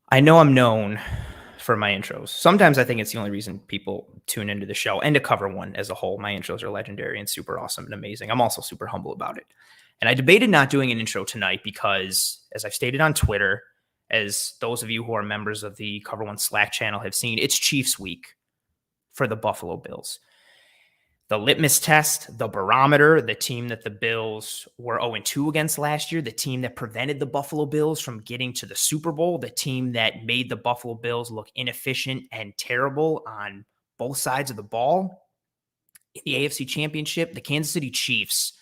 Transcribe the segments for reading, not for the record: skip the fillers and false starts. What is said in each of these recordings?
I know I'm known for my intros. Sometimes I think it's the only reason people tune into the show and to cover one as a whole. My intros are legendary and super awesome and amazing. I'm also super humble about it. And I debated not doing an intro tonight because, as I've stated on Twitter, as those of you who are members of the Cover One Slack channel have seen, it's Chiefs week for the Buffalo Bills. The litmus test, the barometer, the team that the Bills were 0-2 against last year, the team that prevented the Buffalo Bills from getting to the Super Bowl, the team that made the Buffalo Bills look inefficient and terrible on both sides of the ball. In the AFC Championship, the Kansas City Chiefs,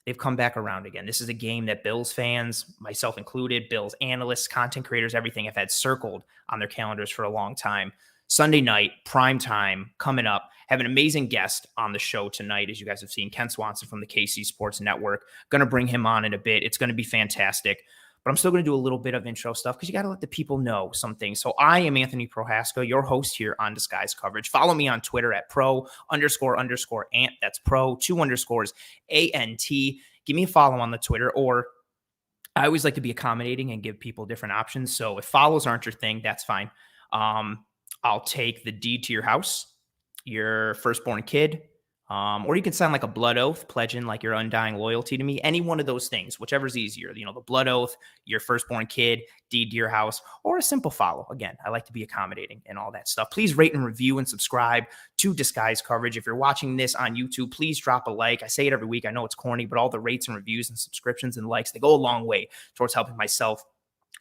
they've come back around again. This is a game that Bills fans, myself included, Bills analysts, content creators, everything have had circled on their calendars for a long time. Sunday night, prime time, coming up. Have an amazing guest on the show tonight, as you guys have seen, Kent Swanson from the KC Sports Network. Going to bring him on in a bit. It's going to be fantastic. But I'm still going to do a little bit of intro stuff because you got to let the people know some things. So I am Anthony Prohaska, your host here on Disguise Coverage. Follow me on Twitter at pro__ant. That's pro, 2 underscores, ANT. Give me a follow on the Twitter, or I always like to be accommodating and give people different options. So if follows aren't your thing, that's fine. I'll take the deed to your house, your firstborn kid, or you can sign like a blood oath, pledging like your undying loyalty to me. Any one of those things, whichever's easier. You know, the blood oath, your firstborn kid, deed to your house, or a simple follow. Again, I like to be accommodating and all that stuff. Please rate and review and subscribe to Disguise Coverage. If you're watching this on YouTube, please drop a like. I say it every week. I know it's corny, but all the rates and reviews and subscriptions and likes, they go a long way towards helping myself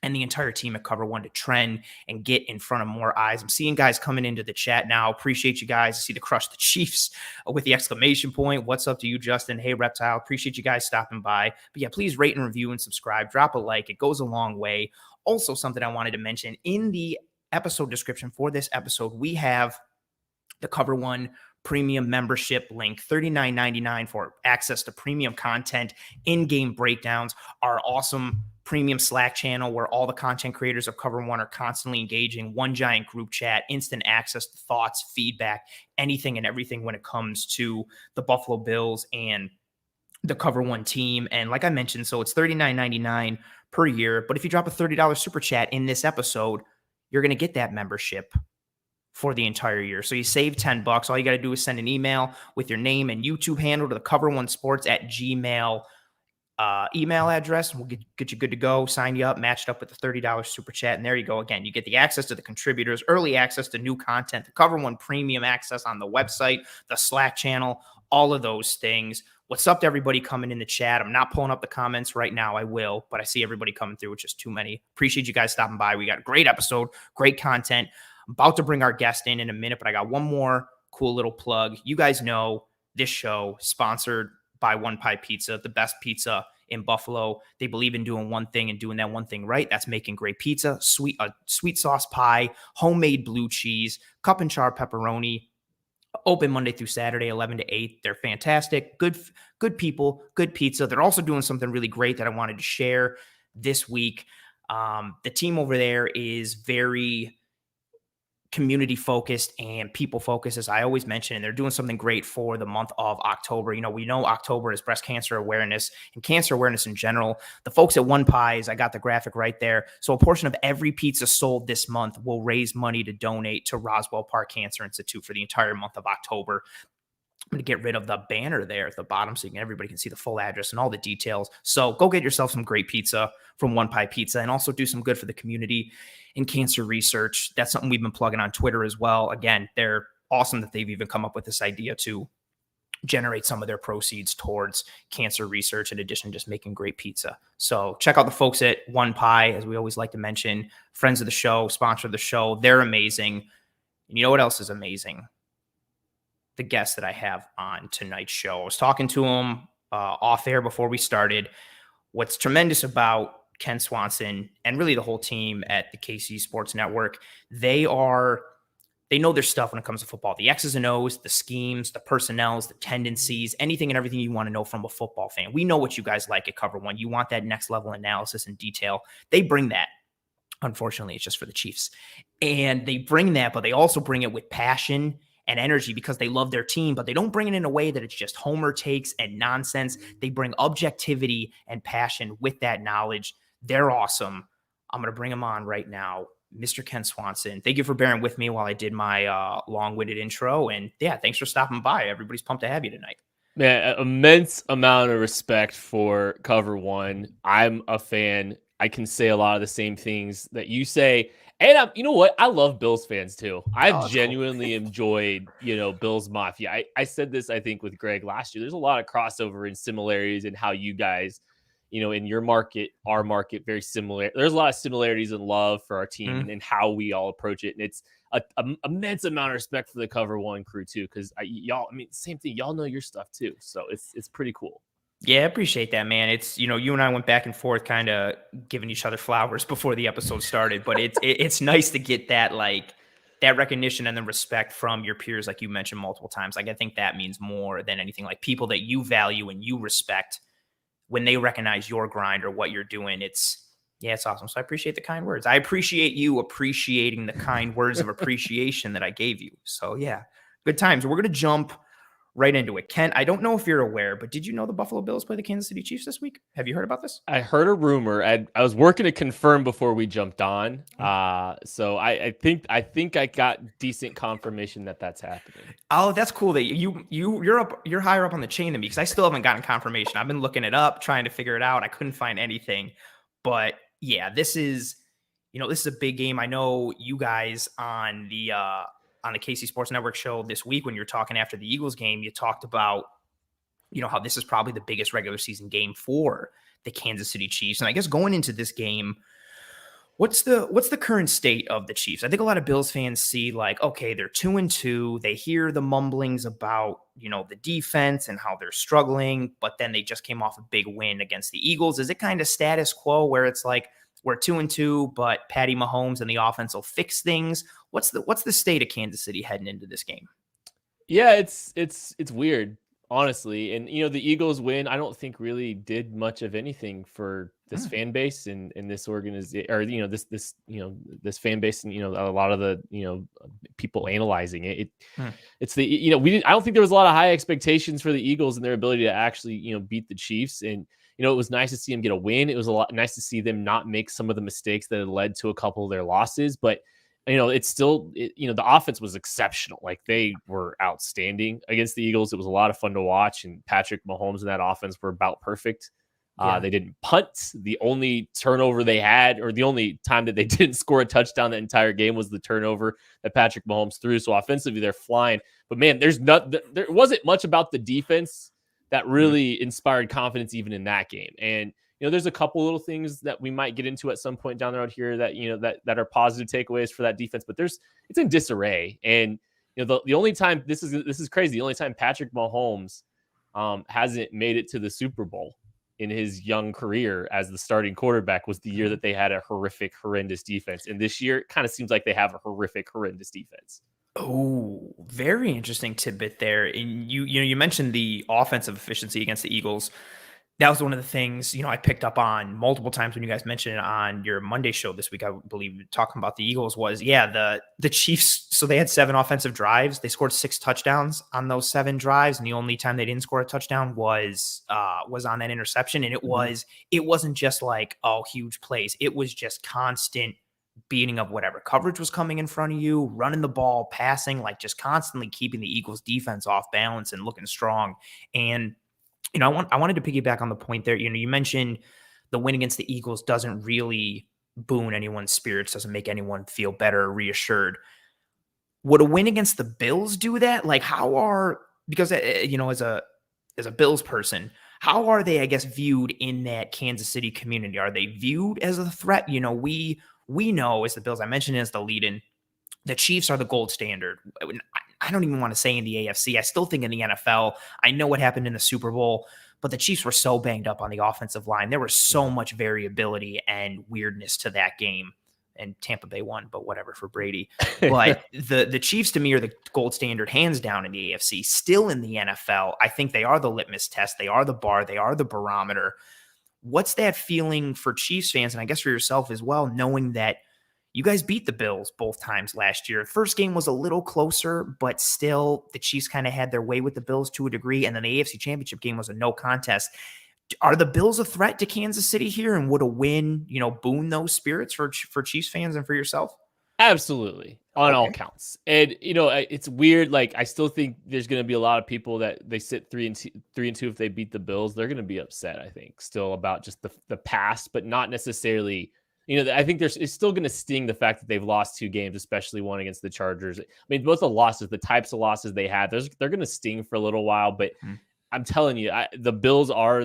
and the entire team at Cover One to trend and get in front of more eyes. I'm seeing guys coming into the chat now. Appreciate you guys. I see the Crush the Chiefs with the exclamation point. What's up to you, Justin? Hey, Reptile. Appreciate you guys stopping by. But yeah, please rate and review and subscribe. Drop a like. It goes a long way. Also, something I wanted to mention in the episode description for this episode, we have the Cover One premium membership link, $39.99 for access to premium content, in-game breakdowns, our awesome premium Slack channel where all the content creators of Cover One are constantly engaging, one giant group chat, instant access to thoughts, feedback, anything and everything when it comes to the Buffalo Bills and the Cover One team. And like I mentioned, so it's $39.99 per year. But if you drop a $30 super chat in this episode, you're going to get that membership for the entire year. So you save $10. All you got to do is send an email with your name and YouTube handle to the Cover One Sports at Gmail email address. We'll get you good to go, sign you up, matched up with the $30 super chat. And there you go. Again, you get the access to the contributors, early access to new content, the Cover One premium access on the website, the Slack channel, all of those things. What's up to everybody coming in the chat? I'm not pulling up the comments right now. I will, but I see everybody coming through, which is too many. Appreciate you guys stopping by. We got a great episode, great content. I'm about to bring our guest in a minute, but I got one more cool little plug. You guys know this show sponsored by One Pie Pizza, the best pizza in Buffalo. They believe in doing one thing and doing that one thing right. That's making great pizza, sweet sauce pie, homemade blue cheese, cup and char pepperoni. Open Monday through Saturday, 11 to 8. They're fantastic. Good people, good pizza. They're also doing something really great that I wanted to share this week. The team over there is very community focused and people focused, as I always mention, and they're doing something great for the month of October. You know, we know October is breast cancer awareness and cancer awareness in general. The folks at One Pies, I got the graphic right there. So a portion of every pizza sold this month will raise money to donate to Roswell Park Cancer Institute for the entire month of October. I'm going to get rid of the banner there at the bottom so everybody can see the full address and all the details. So go get yourself some great pizza from One Pie Pizza and also do some good for the community in cancer research. That's something we've been plugging on Twitter as well. Again, they're awesome that they've even come up with this idea to generate some of their proceeds towards cancer research in addition to just making great pizza. So check out the folks at One Pie, as we always like to mention, friends of the show, sponsor of the show. They're amazing. And you know what else is amazing? The guest that I have on tonight's show. I was talking to him off air before we started. What's tremendous about Kent Swanson and really the whole team at the KC Sports Network, they know their stuff when it comes to football. The X's and O's, the schemes, the personnels, the tendencies, anything and everything you want to know from a football fan. We know what you guys like at Cover One. You want that next level analysis and detail. They bring that. Unfortunately, it's just for the Chiefs. And they bring that, but they also bring it with passion and energy because they love their team, but they don't bring it in a way that it's just homer takes and nonsense. They bring objectivity and passion with that knowledge. They're awesome. I'm going to bring them on right now. Mr. Kent Swanson. Thank you for bearing with me while I did my long-winded intro. And yeah, thanks for stopping by. Everybody's pumped to have you tonight. Man, immense amount of respect for Cover One. I'm a fan. I can say a lot of the same things that you say. And you know what? I love Bills fans too. I've Oh, that's cool. genuinely enjoyed, Bills Mafia. I said this, I think, with Greg last year. There's a lot of crossover and similarities in how you guys, in your market, our market, very similar. There's a lot of similarities in love for our team and how we all approach it. And it's a immense amount of respect for the Cover One crew too, because y'all, same thing. Y'all know your stuff too, so it's pretty cool. Yeah, I appreciate that, man. It's, you and I went back and forth kind of giving each other flowers before the episode started, but it's nice to get that, like, that recognition and the respect from your peers, like you mentioned multiple times. Like, I think that means more than anything. Like, people that you value and you respect, when they recognize your grind or what you're doing, it's awesome. So I appreciate the kind words. I appreciate you appreciating the kind words of appreciation that I gave you. So yeah, good times. We're going to jump right into it. Kent, I don't know if you're aware, but did you know the Buffalo Bills play the Kansas City Chiefs this week? Have you heard about this? I heard a rumor. I was working to confirm before we jumped on. So I think I got decent confirmation that that's happening. Oh, that's cool that you're higher up on the chain than me, because I still haven't gotten confirmation. I've been looking it up, trying to figure it out. I couldn't find anything. But yeah, this is a big game. I know you guys on the KC Sports Network show this week, when you were talking after the Eagles game, you talked about, how this is probably the biggest regular season game for the Kansas City Chiefs. And I guess going into this game, what's the current state of the Chiefs? I think a lot of Bills fans see, like, okay, they're 2-2. They hear the mumblings about, the defense and how they're struggling, but then they just came off a big win against the Eagles. Is it kind of status quo where it's like, we're 2-2, but Patty Mahomes and the offense will fix things? What's the state of Kansas City heading into this game? Yeah, it's weird, honestly. And the Eagles win, I don't think really did much of anything for this fan base and this organization, or this fan base, and a lot of the people analyzing it. It's the I don't think there was a lot of high expectations for the Eagles and their ability to actually beat the Chiefs. And it was nice to see them get a win. It was nice to see them not make some of the mistakes that had led to a couple of their losses, but it's still, the offense was exceptional. Like, they were outstanding against the Eagles. It was a lot of fun to watch, and Patrick Mahomes and that offense were about perfect. They didn't punt. The only turnover they had, or the only time that they didn't score a touchdown that entire game, was the turnover that Patrick Mahomes threw. So offensively, they're flying. But man, there wasn't much about the defense that really inspired confidence even in that game. And there's a couple little things that we might get into at some point down the road here that that are positive takeaways for that defense, but it's in disarray. And the only time, this is crazy, the only time Patrick Mahomes hasn't made it to the Super Bowl in his young career as the starting quarterback was the year that they had a horrendous defense. And this year, it kind of seems like they have a horrendous defense. Oh, very interesting tidbit there. And you mentioned the offensive efficiency against the Eagles. That was one of the things, I picked up on multiple times when you guys mentioned it on your Monday show this week, I believe, talking about the Eagles, was, the Chiefs. So they had 7 offensive drives. They scored 6 touchdowns on those 7 drives. And the only time they didn't score a touchdown was on that interception. And it wasn't just like, huge plays. It was just constant beating of whatever coverage was coming in front of you, running the ball, passing, like just constantly keeping the Eagles defense off balance and looking strong. And I wanted to piggyback on the point there. You mentioned the win against the Eagles doesn't really boon anyone's spirits, doesn't make anyone feel better or reassured. Would a win against the Bills do that? Like, because as a Bills person, how are they, I guess, viewed in that Kansas City community? Are they viewed as a threat? We know, as the Bills, I mentioned as the lead-in, the Chiefs are the gold standard. I don't even want to say in the AFC. I still think in the NFL. I know what happened in the Super Bowl, but the Chiefs were so banged up on the offensive line. There was so much variability and weirdness to that game. And Tampa Bay won, but whatever for Brady. But the Chiefs, to me, are the gold standard, hands down, in the AFC. Still in the NFL, I think they are the litmus test. They are the bar. They are the barometer. What's that feeling for Chiefs fans, and I guess for yourself as well, knowing that you guys beat the Bills both times last year? First game was a little closer, but still the Chiefs kind of had their way with the Bills to a degree. And then the AFC Championship game was a no contest. Are the Bills a threat to Kansas City here? And would a win, boon those spirits for Chiefs fans and for yourself? Absolutely, on all Okay. counts. And it's weird. Like, I still think there's going to be a lot of people that they sit 3-2 if they beat the Bills. They're going to be upset, I think, still about just the past, but not necessarily. I think it's still going to sting the fact that they've lost 2 games, especially one against the Chargers. I mean, both the losses, the types of losses they had, they're going to sting for a little while. But I'm telling you, the Bills are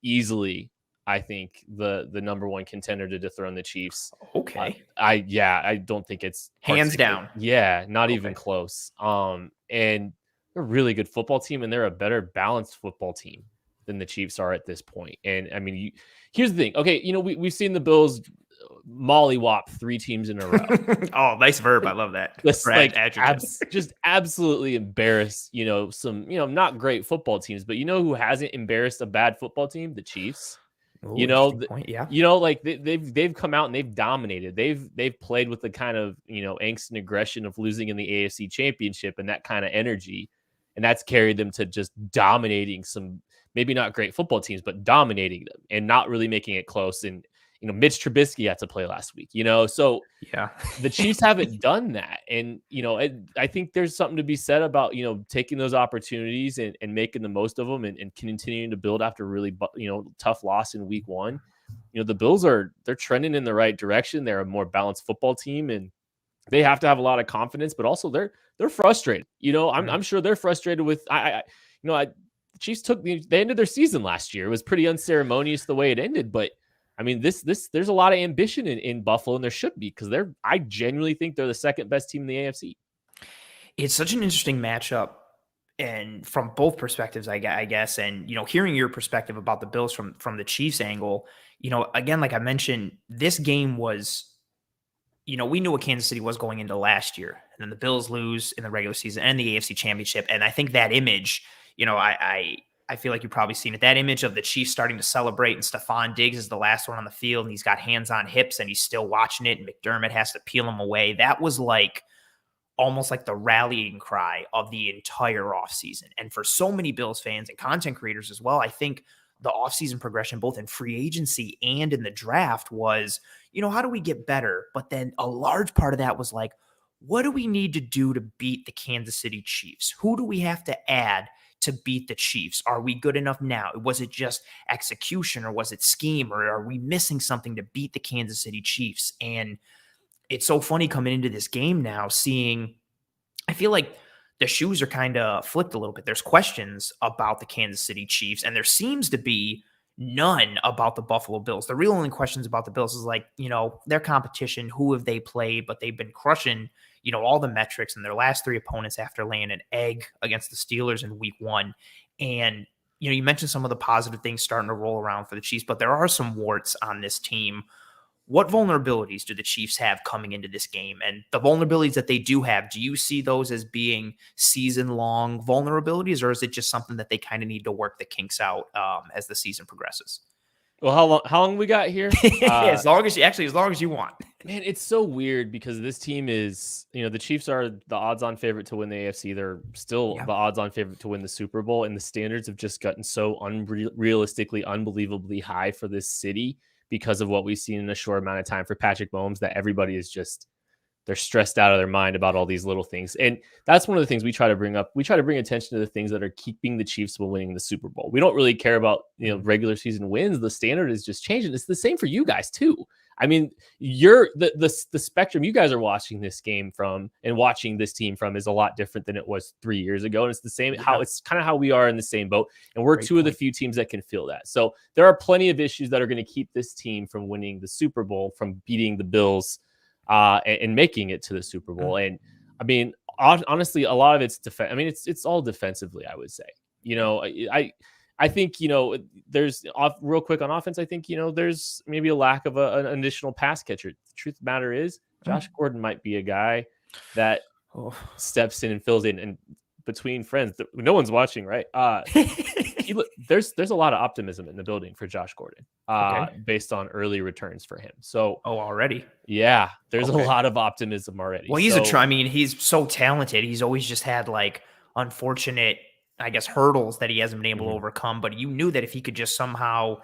easily, I think, the number one contender to dethrone the Chiefs. Okay. I don't think it's Hands down. Yeah, not even Okay. close. And they're a really good football team, and they're a better balanced football team than the Chiefs are at this point. And I mean, here's the thing. Okay, we've seen the Bills mollywop 3 teams in a row. Oh, nice verb. I love that. Just Adjective. just absolutely embarrass, some, not great football teams, but who hasn't embarrassed a bad football team? The Chiefs. Ooh, interesting point. Yeah. Like they've come out and they've dominated. They've played with the kind of, angst and aggression of losing in the AFC Championship and that kind of energy, and that's carried them to just dominating some maybe not great football teams, but dominating them and not really making it close. And Mitch Trubisky had to play last week. So Yeah. the Chiefs haven't done that. And, I think there's something to be said about, taking those opportunities and making the most of them and continuing to build after a really, tough loss in week 1. The Bills they're trending in the right direction. They're a more balanced football team, and they have to have a lot of confidence, but also they're frustrated. I'm sure they're frustrated with, the Chiefs they ended their season last year. It was pretty unceremonious the way it ended, but I mean, there's a lot of ambition in Buffalo, and there should be, because I genuinely think they're the second best team in the AFC. It's such an interesting matchup, and from both perspectives, I guess. And hearing your perspective about the Bills from the Chiefs angle, again, like I mentioned, this game was, we knew what Kansas City was going into last year, and then the Bills lose in the regular season and the AFC Championship, and I think that image, I feel like you've probably seen it. That image of the Chiefs starting to celebrate, and Stephon Diggs is the last one on the field, and he's got hands on hips, and he's still watching it, and McDermott has to peel him away. That was like almost like the rallying cry of the entire offseason. And for so many Bills fans and content creators as well, I think the offseason progression, both in free agency and in the draft, was, how do we get better? But then a large part of that was like, what do we need to do to beat the Kansas City Chiefs? Who do we have to add to beat the Chiefs? Are we good enough now? Was it just execution, or was it scheme, or are we missing something to beat the Kansas City Chiefs? And it's so funny coming into this game now, seeing, I feel like the shoes are kind of flipped a little bit. There's questions about the Kansas City Chiefs, and there seems to be none about the Buffalo Bills. The real only questions about the Bills is like, their competition, who have they played, but they've been crushing, all the metrics in their last 3 opponents after laying an egg against the Steelers in week 1. And, you mentioned some of the positive things starting to roll around for the Chiefs, but there are some warts on this team. What vulnerabilities do the Chiefs have coming into this game? And the vulnerabilities that they do have, do you see those as being season-long vulnerabilities, or is it just something that they kind of need to work the kinks out as the season progresses? Well, how long we got here? As long as you want. Man, it's so weird because this team is, the Chiefs are the odds-on favorite to win the AFC. They're still the odds-on favorite to win the Super Bowl, and the standards have just gotten so unrealistically, unbelievably high for this city because of what we've seen in a short amount of time for Patrick Mahomes, that everybody is just, they're stressed out of their mind about all these little things. And that's one of the things we try to bring up. We try to bring attention to the things that are keeping the Chiefs from winning the Super Bowl. We don't really care about, regular season wins. The standard is just changing. It's the same for you guys too. I mean, you're the spectrum you guys are watching this game from and watching this team from is a lot different than it was 3 years ago. And it's the same, it's kind of how we are in the same boat. And we're two of the few teams that can feel that. So there are plenty of issues that are going to keep this team from winning the Super Bowl, from beating the Bills and making it to the Super Bowl. And I mean, honestly, a lot of it's defense. I mean, it's all defensively, I would say. I think, there's real quick on offense. I think, there's maybe a lack of an additional pass catcher. The truth of the matter is Josh Gordon might be a guy that steps in and fills in, and between friends, no one's watching, right? There's a lot of optimism in the building for Josh Gordon based on early returns for him. So, already? Yeah, there's a lot of optimism already. Well, he's so talented. He's always just had like unfortunate, I guess, hurdles that he hasn't been able to overcome. But you knew that if he could just somehow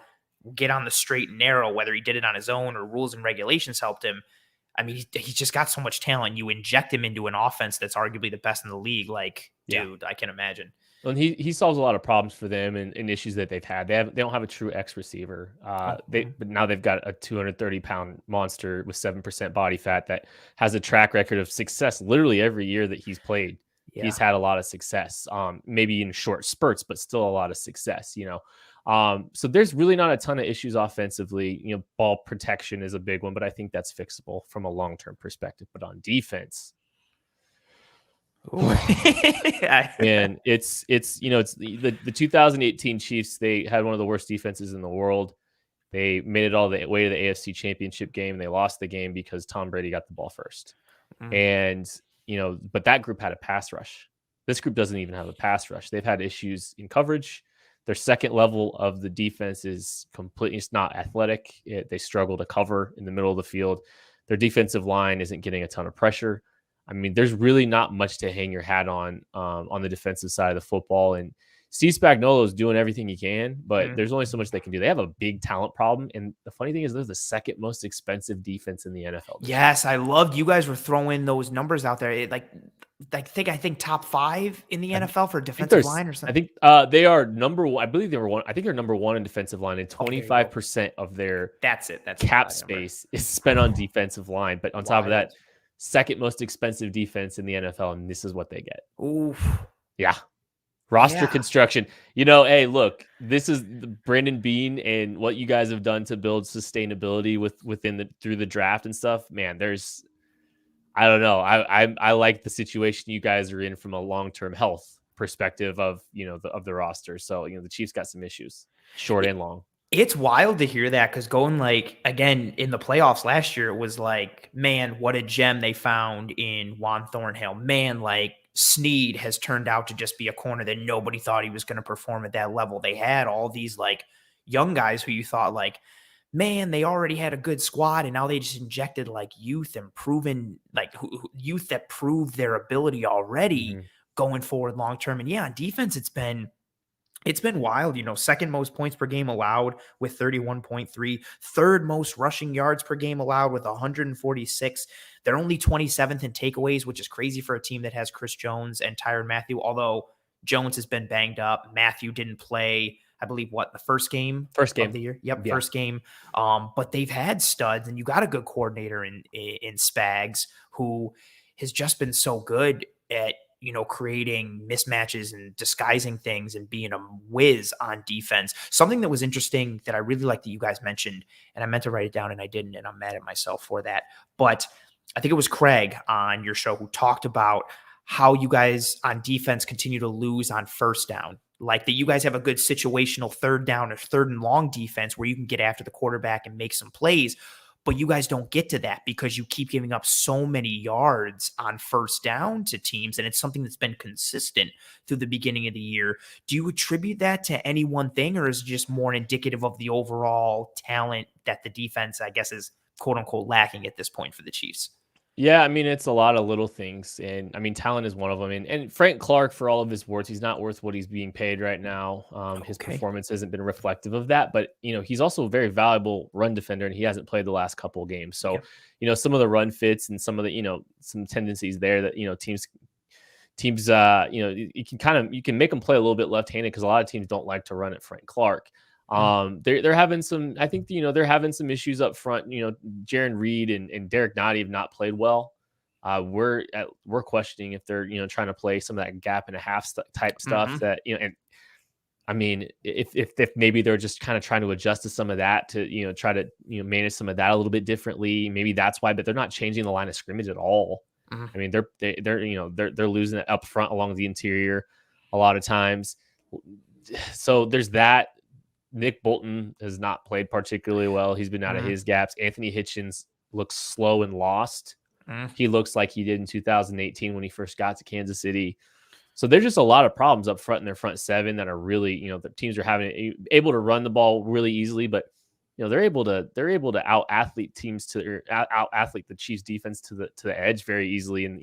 get on the straight and narrow, whether he did it on his own or rules and regulations helped him, I mean, he's just got so much talent. You inject him into an offense that's arguably the best in the league. Like, Yeah. dude, I can imagine. And he solves a lot of problems for them and issues that they've had. They don't have a true X receiver. But now they've got a 230-pound monster with 7% body fat that has a track record of success. Literally every year that he's played, he's had a lot of success. Maybe in short spurts, but still a lot of success. So there's really not a ton of issues offensively. Ball protection is a big one, but I think that's fixable from a long-term perspective. But on defense. And it's the 2018 Chiefs. They had one of the worst defenses in the world. They made it all the way to the AFC Championship game. They lost the game because Tom Brady got the ball first. And but that group had a pass rush. This group doesn't even have a pass rush. They've had issues in coverage. Their second level of the defense is completely, it's not athletic. They struggle to cover in the middle of the field. Their defensive line isn't getting a ton of pressure. I mean, there's really not much to hang your hat on the defensive side of the football. And Steve Spagnuolo is doing everything he can, but there's only so much they can do. They have a big talent problem. And the funny thing is, they're the second most expensive defense in the NFL. Yes, I loved you guys were throwing those numbers out there. I think top 5 in the NFL for defensive line or something. I think they are number one. I believe they were one. I think they're number one in defensive line, and 25% of their that's cap space is spent on defensive line. But on top of that, second most expensive defense in the NFL, and this is what they get. Oof. Yeah. Roster construction. Hey, look, this is Brandon Beane and what you guys have done to build sustainability through the draft and stuff. Man, I don't know. I like the situation you guys are in from a long-term health perspective of the roster. So the Chiefs got some issues, short and long. It's wild to hear that because going again in the playoffs last year, it was like, man, what a gem they found in Juan Thornhill. Man, Snead has turned out to just be a corner that nobody thought he was going to perform at that level. They had all these young guys who you thought man, they already had a good squad, and now they just injected youth and proven youth that proved their ability already going forward long term. And on defense, it's been wild. Second most points per game allowed with 31.3, third most rushing yards per game allowed with 146. They're only 27th in takeaways, which is crazy for a team that has Chris Jones and Tyrann Mathieu, although Jones has been banged up. Mathieu didn't play, I believe, the first game of the year. Yep, first game. But they've had studs, and you got a good coordinator in Spags, who has just been so good at creating mismatches and disguising things and being a whiz on defense. Something that was interesting that I really liked that you guys mentioned, and I meant to write it down and I didn't, and I'm mad at myself for that. But I think it was Craig on your show who talked about how you guys on defense continue to lose on first down. That you guys have a good situational third down or third and long defense where you can get after the quarterback and make some plays, but you guys don't get to that because you keep giving up so many yards on first down to teams, and it's something that's been consistent through the beginning of the year. Do you attribute that to any one thing, or is it just more indicative of the overall talent that the defense, I guess, is quote-unquote lacking at this point for the Chiefs? Yeah, I mean, it's a lot of little things. And I mean, talent is one of them. And Frank Clark, for all of his warts, he's not worth what he's being paid right now. His performance hasn't been reflective of that. But, he's also a very valuable run defender, and he hasn't played the last couple of games. So, some of the run fits and some of the, some tendencies there that, teams, you can make them play a little bit left-handed because a lot of teams don't like to run at Frank Clark. They're having some, I think, they're having some issues up front. Jaron Reed and Derek Nottie have not played well. We're questioning if they're, trying to play some of that gap and a half type stuff that, and I mean, if maybe they're just kind of trying to adjust to some of that to, try to, manage some of that a little bit differently. Maybe that's why, but they're not changing the line of scrimmage at all. I mean, they're losing it up front along the interior a lot of times. So there's that. Nick Bolton has not played particularly well. He's been out of his gaps. Anthony Hitchens looks slow and lost. He looks like he did in 2018 when he first got to Kansas City. So there's just a lot of problems up front in their front seven that are really, the teams are able to run the ball really easily, but they're able to out athlete teams out athlete the Chiefs defense to the edge very easily, and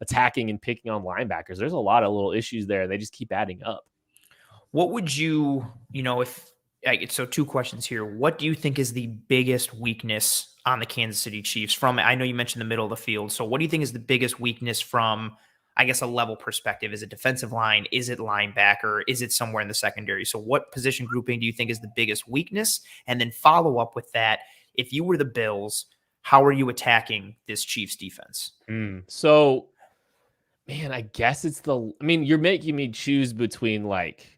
attacking and picking on linebackers. There's a lot of little issues there. They just keep adding up. What would so 2 questions here. What do you think is the biggest weakness on the Kansas City Chiefs from, I know you mentioned the middle of the field. So what do you think is the biggest weakness from, I guess, a level perspective? Is it defensive line? Is it linebacker? Is it somewhere in the secondary? So what position grouping do you think is the biggest weakness? And then follow up with that. If you were the Bills, how are you attacking this Chiefs defense? So, man, I guess you're making me choose between like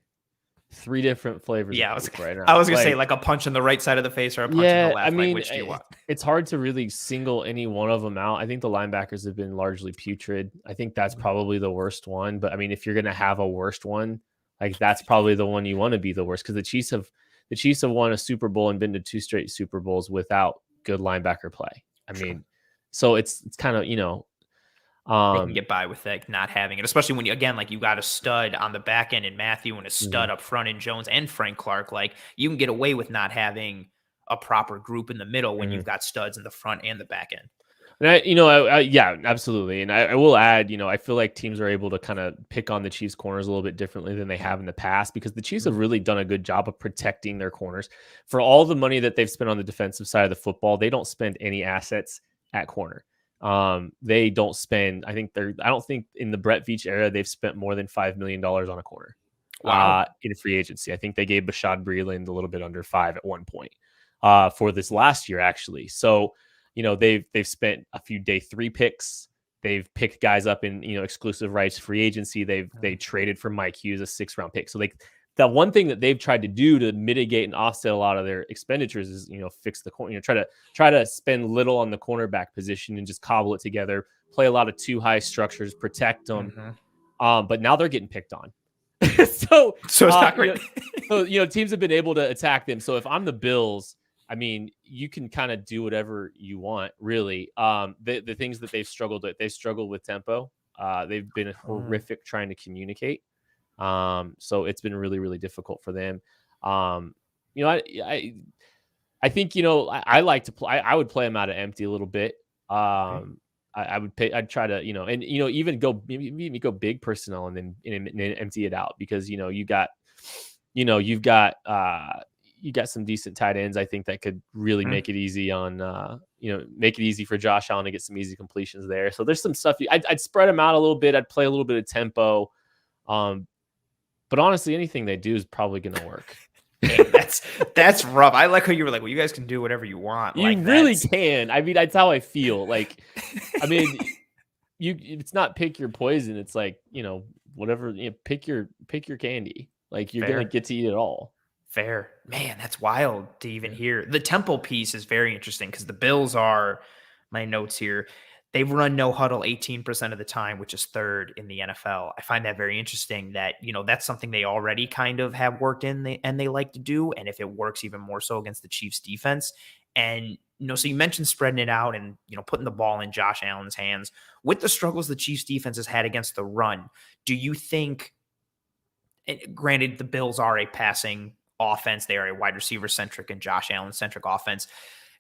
3 different flavors Yeah, of poop right now. I was gonna say like a punch on the right side of the face or a punch on the left. Like, which do you want? It's hard to really single any one of them out. I think the linebackers have been largely putrid. I think that's probably the worst one. But I mean, if you're gonna have a worst one, like that's probably the one you want to be the worst, because the Chiefs have won a Super Bowl and been to 2 straight Super Bowls without good linebacker play. I mean, so it's kind of, they can get by with that, not having it, especially when you, again, like you got a stud on the back end in Matthew and a stud up front in Jones and Frank Clark. Like you can get away with not having a proper group in the middle when you've got studs in the front and the back end. And yeah, absolutely. And I will add, I feel like teams are able to kind of pick on the Chiefs corners a little bit differently than they have in the past, because the Chiefs have really done a good job of protecting their corners. For all the money that they've spent on the defensive side of the football, they don't spend any assets at corner. They don't spend, I don't think in the Brett Veach era, they've spent more than $5 million on a corner. Wow. In free agency. I think they gave Bashad Breeland a little bit under 5 at one point, for this last year, actually. So, they've spent a few day 3 picks. They've picked guys up in, exclusive rights free agency. They traded for Mike Hughes, a 6th-round pick. So the one thing that they've tried to do to mitigate and offset a lot of their expenditures is, fix the corner, try to spend little on the cornerback position and just cobble it together, play a lot of 2 high structures, protect them. But now they're getting picked on. so it's not great. Teams have been able to attack them. So if I'm the Bills, I mean, you can kind of do whatever you want, really. The things that they've struggled with tempo. They've been horrific trying to communicate. So it's been really, really difficult for them. I think, I like to play. I would play them out of empty a little bit. I'd try to, even go big personnel and then empty it out, because, you've got some decent tight ends. I think that could really make it easy make it easy for Josh Allen to get some easy completions there. So there's some stuff I'd spread them out a little bit. I'd play a little bit of tempo. But honestly, anything they do is probably going to work. Man, that's rough. I like how you were like, well, you guys can do whatever you want. You really can. I mean, that's how I feel. Like, I mean, it's not pick your poison. It's like, whatever, pick your candy. Like, you're going to get to eat it all. Fair. Man, that's wild to even hear. The tempo piece is very interesting, because the Bills are, my notes here, they've run no huddle 18% of the time, which is 3rd in the NFL. I find that very interesting that, that's something they already kind of have worked in and they like to do. And if it works even more so against the Chiefs defense. And, so you mentioned spreading it out and, putting the ball in Josh Allen's hands. With the struggles the Chiefs defense has had against the run, do you think, granted, the Bills are a passing offense, they are a wide receiver centric and Josh Allen centric offense.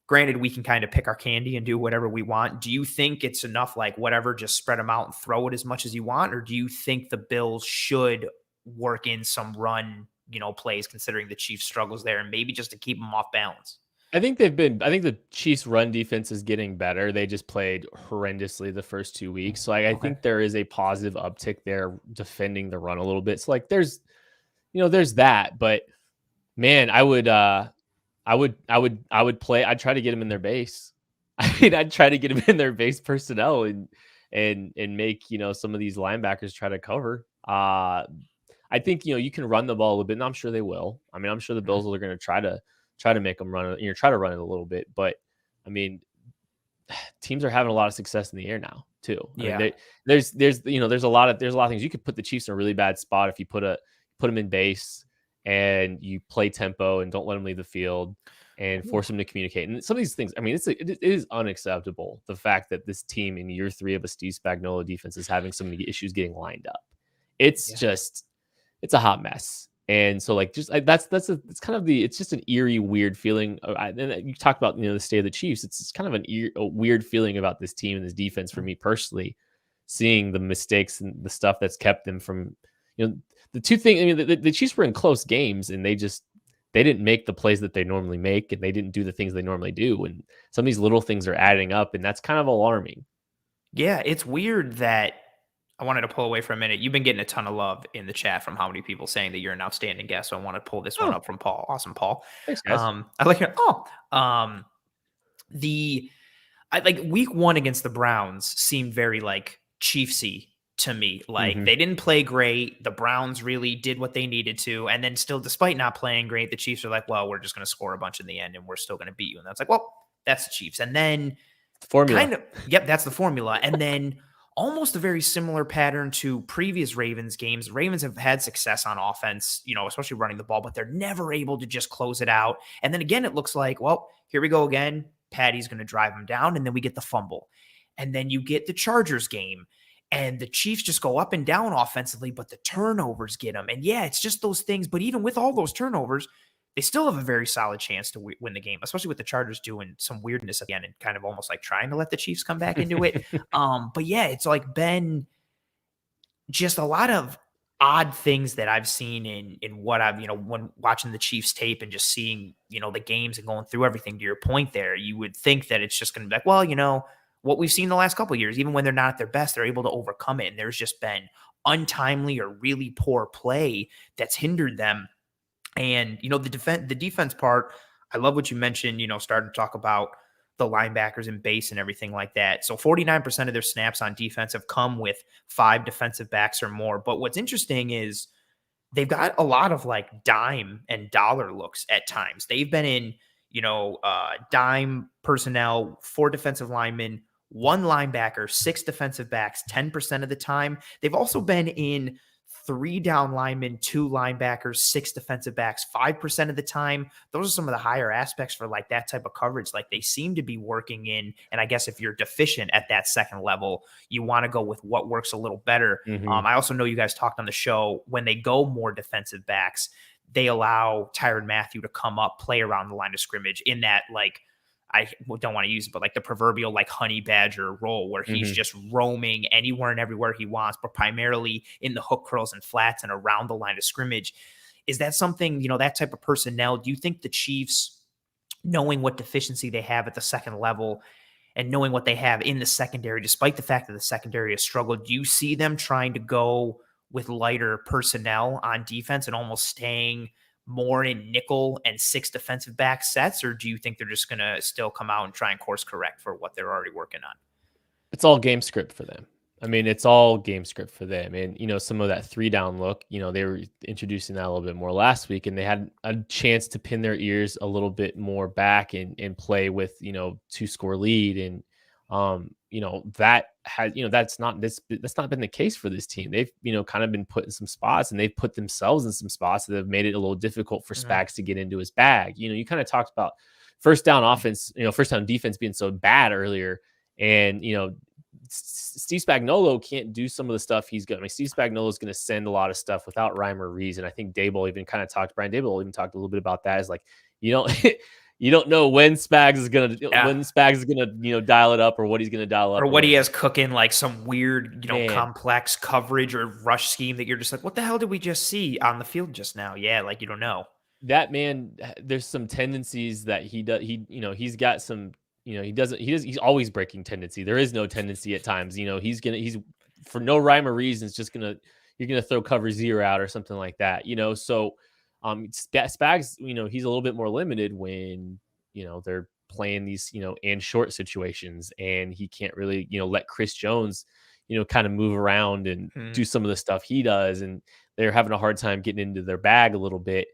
Granted, we can kind of pick our candy and do whatever we want. Do you think it's enough, like whatever, just spread them out and throw it as much as you want? Or do you think the Bills should work in some run, plays, considering the Chiefs struggles there, and maybe just to keep them off balance? I think the Chiefs run defense is getting better. They just played horrendously the first 2 weeks. So I think there is a positive uptick there defending the run a little bit. So like there's that, but man, I'd try to get them in their base. I mean, I'd try to get them in their base personnel and make, some of these linebackers try to cover. I think, you can run the ball a little bit, and I'm sure they will. I mean, I'm sure the Bills are going to try to make them run, try to run it a little bit. But I mean, teams are having a lot of success in the air now too. Yeah. I mean, there's a lot of things. You could put the Chiefs in a really bad spot if you put them in base and you play tempo and don't let them leave the field and force them to communicate. And some of these things, I mean, it is unacceptable, the fact that this team in year 3 of a Steve Spagnuolo defense is having so many issues getting lined up. It's a hot mess. And so like, just it's just an eerie, weird feeling. And you talk about, the state of the Chiefs. It's kind of a weird feeling about this team and this defense for me personally, seeing the mistakes and the stuff that's kept them from, the two things. I mean, the Chiefs were in close games and they just they didn't make the plays that they normally make, and they didn't do the things they normally do. And some of these little things are adding up, and that's kind of alarming. Yeah, it's weird that I wanted to pull away for a minute. You've been getting a ton of love in the chat from how many people saying that you're an outstanding guest. So I want to pull this one Oh, up from Paul. Awesome, Paul. thanks, guys. I like it. The I like week one against the Browns seemed very like Chiefsy to me. Like Hmm. they didn't play great. The Browns really did what they needed to. And then still, despite not playing great, the Chiefs are like, well, we're just going to score a bunch in the end and we're still going to beat you. And that's like, well, that's the Chiefs. And then Formula. kind of, yep, that's the formula. And then almost a very similar pattern to previous Ravens games. Ravens have had success on offense, especially running the ball, but they're never able to just close it out. And then again, it looks like, well, here we go again. Patty's going to drive him down, and then we get the fumble. And then you get the Chargers game, and the Chiefs just go up and down offensively, but the turnovers get them. And yeah, it's just those things. But even with all those turnovers, they still have a very solid chance to win the game, especially with the Chargers doing some weirdness at the end and kind of almost like trying to let the Chiefs come back into it. But yeah, it's like been just a lot of odd things that I've seen in what I've, when watching the Chiefs tape and just seeing, the games and going through everything. To your point there, you would think that it's just going to be like, well, what we've sseen the last couple of years, even when they're not at their best, they're able to overcome it. And there's just been untimely or really poor play that's hindered them. And, the defense part, I love what you mentioned, starting to talk about the linebackers and base and everything like that. So 49% of their snaps on defense have come with 5 defensive backs or more. But what's interesting is they've got a lot of like dime and dollar looks at times. They've been in, dime personnel, 4 defensive linemen, 1 linebacker, 6 defensive backs, 10% of the time. They've also been in 3 down linemen, 2 linebackers, 6 defensive backs, 5% of the time. Those are some of the higher aspects for like that type of coverage. Like they seem to be working in. And I guess if you're deficient at that second level, you want to go with what works a little better. Mhm. I also know you guys talked on the show when they go more defensive backs, they allow Tyrann Mathieu to come up, play around the line of scrimmage in that like I don't want to use it, but like the proverbial like honey badger role where he's Mhm. just roaming anywhere and everywhere he wants, but primarily in the hook curls and flats and around the line of scrimmage. Is that something, that type of personnel? Do you think the Chiefs, knowing what deficiency they have at the second level and knowing what they have in the secondary, despite the fact that the secondary has struggled, do you see them trying to go with lighter personnel on defense and almost staying more in nickel and 6 defensive back sets? Or do you think they're just going to still come out and try and course correct for what they're already working on? It's all game script for them. I mean, it's all game script for them. And, some of that 3 down look, they were introducing that a little bit more last week, and they had a chance to pin their ears a little bit more back and play with, 2-score lead. And, that has, that's not been the case for this team. They've, kind of been put in some spots, and they've put themselves in some spots that have made it a little difficult for Spags to get into his bag. You kind of talked about first down offense, first down defense being so bad earlier. And, Steve Spagnuolo can't do some of the stuff he's going. I mean, Steve Spagnuolo is going to send a lot of stuff without rhyme or reason. I think Brian Daboll even talked a little bit about that. Is like, you don't, you don't know when Spags is going to, dial it up or what he's going to dial up Or what he has cooking, like some weird, Man. complex coverage or rush scheme that you're just like, what the hell did we just see on the field just now? Yeah, like you don't know. That man, there's some tendencies that he does. He's got some, he's always breaking tendency. There is no tendency at times. He's for no rhyme or reason, it's just you're going to throw cover 0 out or something like that. So Spags, he's a little bit more limited when, they're playing these, and short situations, and he can't really, let Chris Jones, kind of move around and do some of the stuff he does. And they're having a hard time getting into their bag a little bit.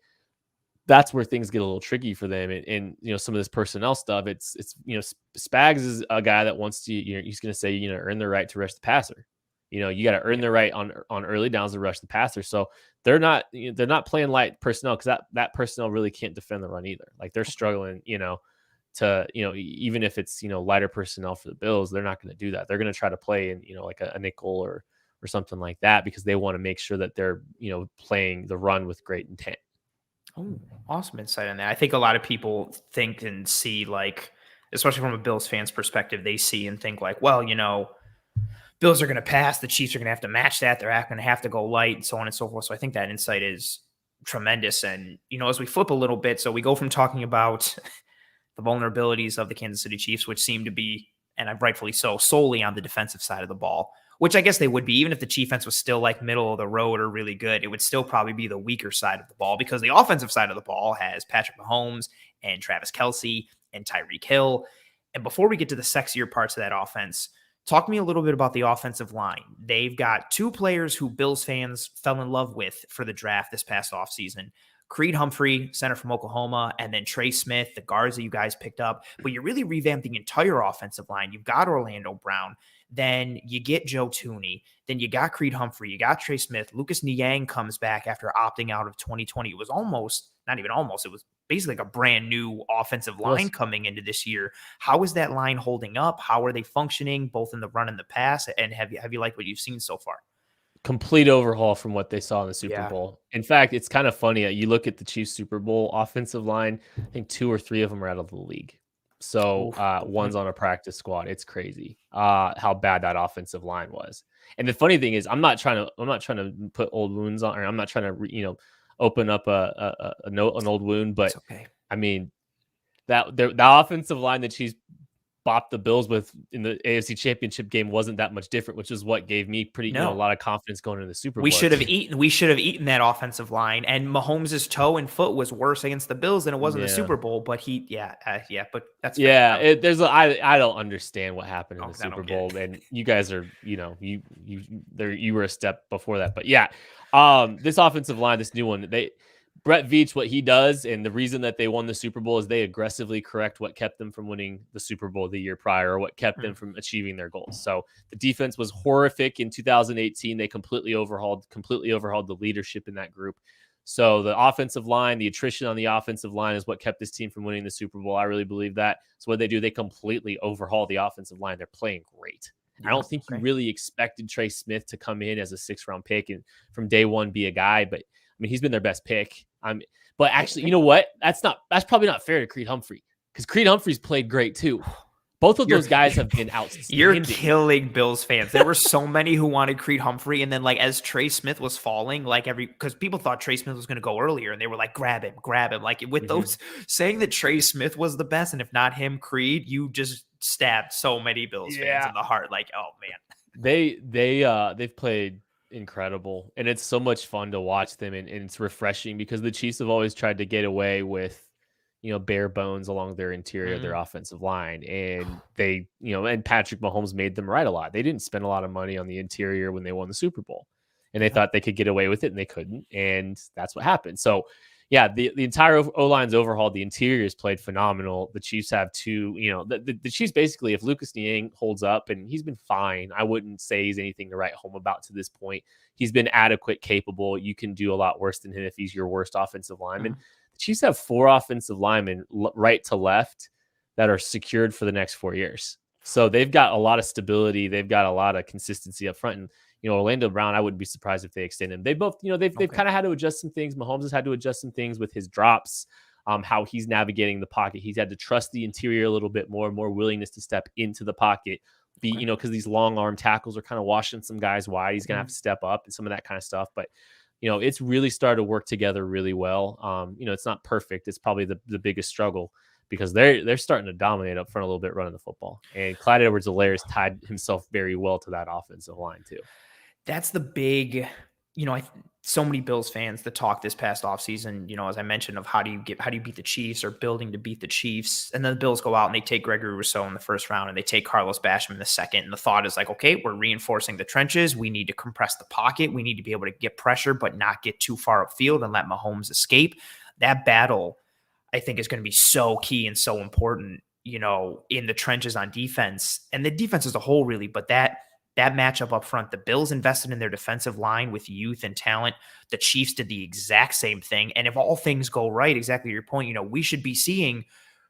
That's where things get a little tricky for them. And some of this personnel stuff, it's Spags is a guy that wants to, he's going to say, earn the right to rush the passer. You got to earn the right on early downs to rush the passer. So they're not playing light personnel, because that personnel really can't defend the run either. Like they're struggling, to, even if it's, lighter personnel for the Bills, they're not going to do that. They're going to try to play in, like a nickel or something like that, because they want to make sure that they're, playing the run with great intent. Oh, awesome insight on that. I think a lot of people think and see, like, especially from a Bills fan's perspective, they see and think like, well, Bills are going to pass. The Chiefs are going to have to match that. They're going to have to go light and so on and so forth. So I think that insight is tremendous. And, as we flip a little bit, so we go from talking about the vulnerabilities of the Kansas City Chiefs, which seem to be, and rightfully so, solely on the defensive side of the ball, which I guess they would be. Even if the defense was still like middle of the road or really good, it would still probably be the weaker side of the ball, because the offensive side of the ball has Patrick Mahomes and Travis Kelce and Tyreek Hill. And before we get to the sexier parts of that offense, talk to me a little bit about the offensive line. They've got two players who Bills fans fell in love with for the draft this past offseason. Creed Humphrey, center from Oklahoma, and then Trey Smith, the guards that you guys picked up. But you really revamped the entire offensive line. You've got Orlando Brown. Then you get Joe Thuney. Then you got Creed Humphrey. You got Trey Smith. Lucas Niang comes back after opting out of 2020. It was almost, not even almost, it was basically like a brand new offensive line coming into this year. How is that line holding up? How are they functioning, both in the run and the pass? And have you liked what you've seen so far? Complete overhaul from what they saw in the Super Bowl. In fact, it's kind of funny. You look at the Chiefs Super Bowl offensive line, I think 2 or 3 of them are out of the league. So one's on a practice squad. It's crazy how bad that offensive line was. And the funny thing is, I'm not trying to put old wounds on, or I'm not trying to open up an old wound, but okay. I mean that offensive line that Chiefs bopped the Bills with in the AFC Championship game wasn't that much different, which is what gave me a lot of confidence going into the Super Bowl. We should have eaten that offensive line, and Mahomes' toe and foot was worse against the Bills than it was in the Super Bowl. But but that's I don't understand what happened in the Super Bowl, and you guys are you were a step before that, but this offensive line, this new one, Brett Veach, what he does, and the reason that they won the Super Bowl is they aggressively correct what kept them from winning the Super Bowl the year prior, or what kept them from achieving their goals. So the defense was horrific in 2018. They completely overhauled the leadership in that group. So the offensive line, the attrition on the offensive line is what kept this team from winning the Super Bowl. I really believe that. So what they do, they completely overhaul the offensive line. They're playing great. I don't think you really expected Trey Smith to come in as a 6th-round pick and from day one be a guy, but I mean, he's been their best pick. But actually, you know what? That's probably not fair to Creed Humphrey, because Creed Humphrey's played great too. Both of those guys have been outstanding. You're killing Bills fans. There were so many who wanted Creed Humphrey, and then as Trey Smith was falling, because people thought Trey Smith was going to go earlier, and they were like, grab him. Like with those saying that Trey Smith was the best, and if not him, Creed, you just stabbed so many Bills fans in the heart. Like, oh man, they've played incredible, and it's so much fun to watch them, and it's refreshing, because the Chiefs have always tried to get away with bare bones along their interior of their offensive line, and they and Patrick Mahomes made them right a lot. They didn't spend a lot of money on the interior when they won the Super Bowl, and they thought they could get away with it, and they couldn't, and that's what happened. So the entire O-line's overhauled. The interior's played phenomenal. The Chiefs have two, the Chiefs basically, if Lucas Niang holds up, and he's been fine, I wouldn't say he's anything to write home about to this point. He's been adequate, capable. You can do a lot worse than him if he's your worst offensive lineman. The Chiefs have 4 offensive linemen right to left that are secured for the next 4 years. So they've got a lot of stability. They've got a lot of consistency up front. And Orlando Brown, I wouldn't be surprised if they extend him. They both, they've kind of had to adjust some things. Mahomes has had to adjust some things with his drops, how he's navigating the pocket. He's had to trust the interior a little bit more willingness to step into the pocket. Because these long arm tackles are kind of washing some guys wide. He's going to have to step up and some of that kind of stuff. But, it's really started to work together really well. It's not perfect. It's probably the biggest struggle, because they're starting to dominate up front a little bit running the football. And Clyde Edwards-Helaire has tied himself very well to that offensive line too. That's the big, so many Bills fans that talk this past offseason, as I mentioned, of how do you beat the Chiefs, or building to beat the Chiefs. And then the Bills go out and they take Gregory Rousseau in the 1st round, and they take Carlos Basham in the 2nd. And the thought is like, okay, we're reinforcing the trenches. We need to compress the pocket. We need to be able to get pressure, but not get too far upfield and let Mahomes escape. That battle, I think, is going to be so key and so important, in the trenches on defense, and the defense as a whole, really. But that matchup up front, the Bills invested in their defensive line with youth and talent. The Chiefs did the exact same thing. And if all things go right, exactly your point, we should be seeing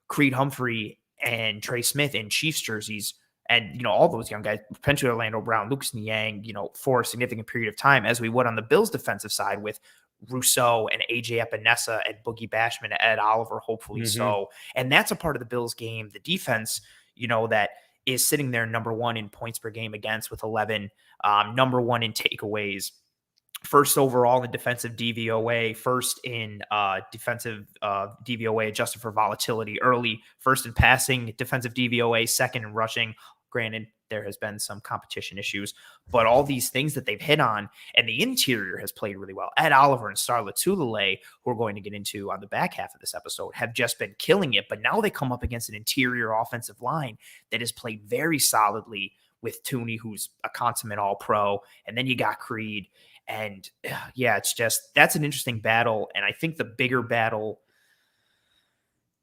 Creed Humphrey and Trey Smith in Chiefs jerseys, and, all those young guys, potentially Orlando Brown, Lucas Niang, for a significant period of time, as we would on the Bills defensive side with Rousseau and AJ Epinesa and Boogie Basham and Ed Oliver, hopefully so. And that's a part of the Bills game. The defense, that is sitting there number 1 in points per game against with 11, number 1 in takeaways first overall in defensive DVOA, first in defensive DVOA adjusted for volatility early, first in passing defensive DVOA, second in rushing. Granted, there has been some competition issues, but all these things that they've hit on, and the interior has played really well. Ed Oliver and Star Lotulelei, who we're going to get into on the back half of this episode, have just been killing it. But now they come up against an interior offensive line that has played very solidly with Tooney, who's a consummate all-pro, and then you got Creed. And yeah, it's just, that's an interesting battle. And I think the bigger battle,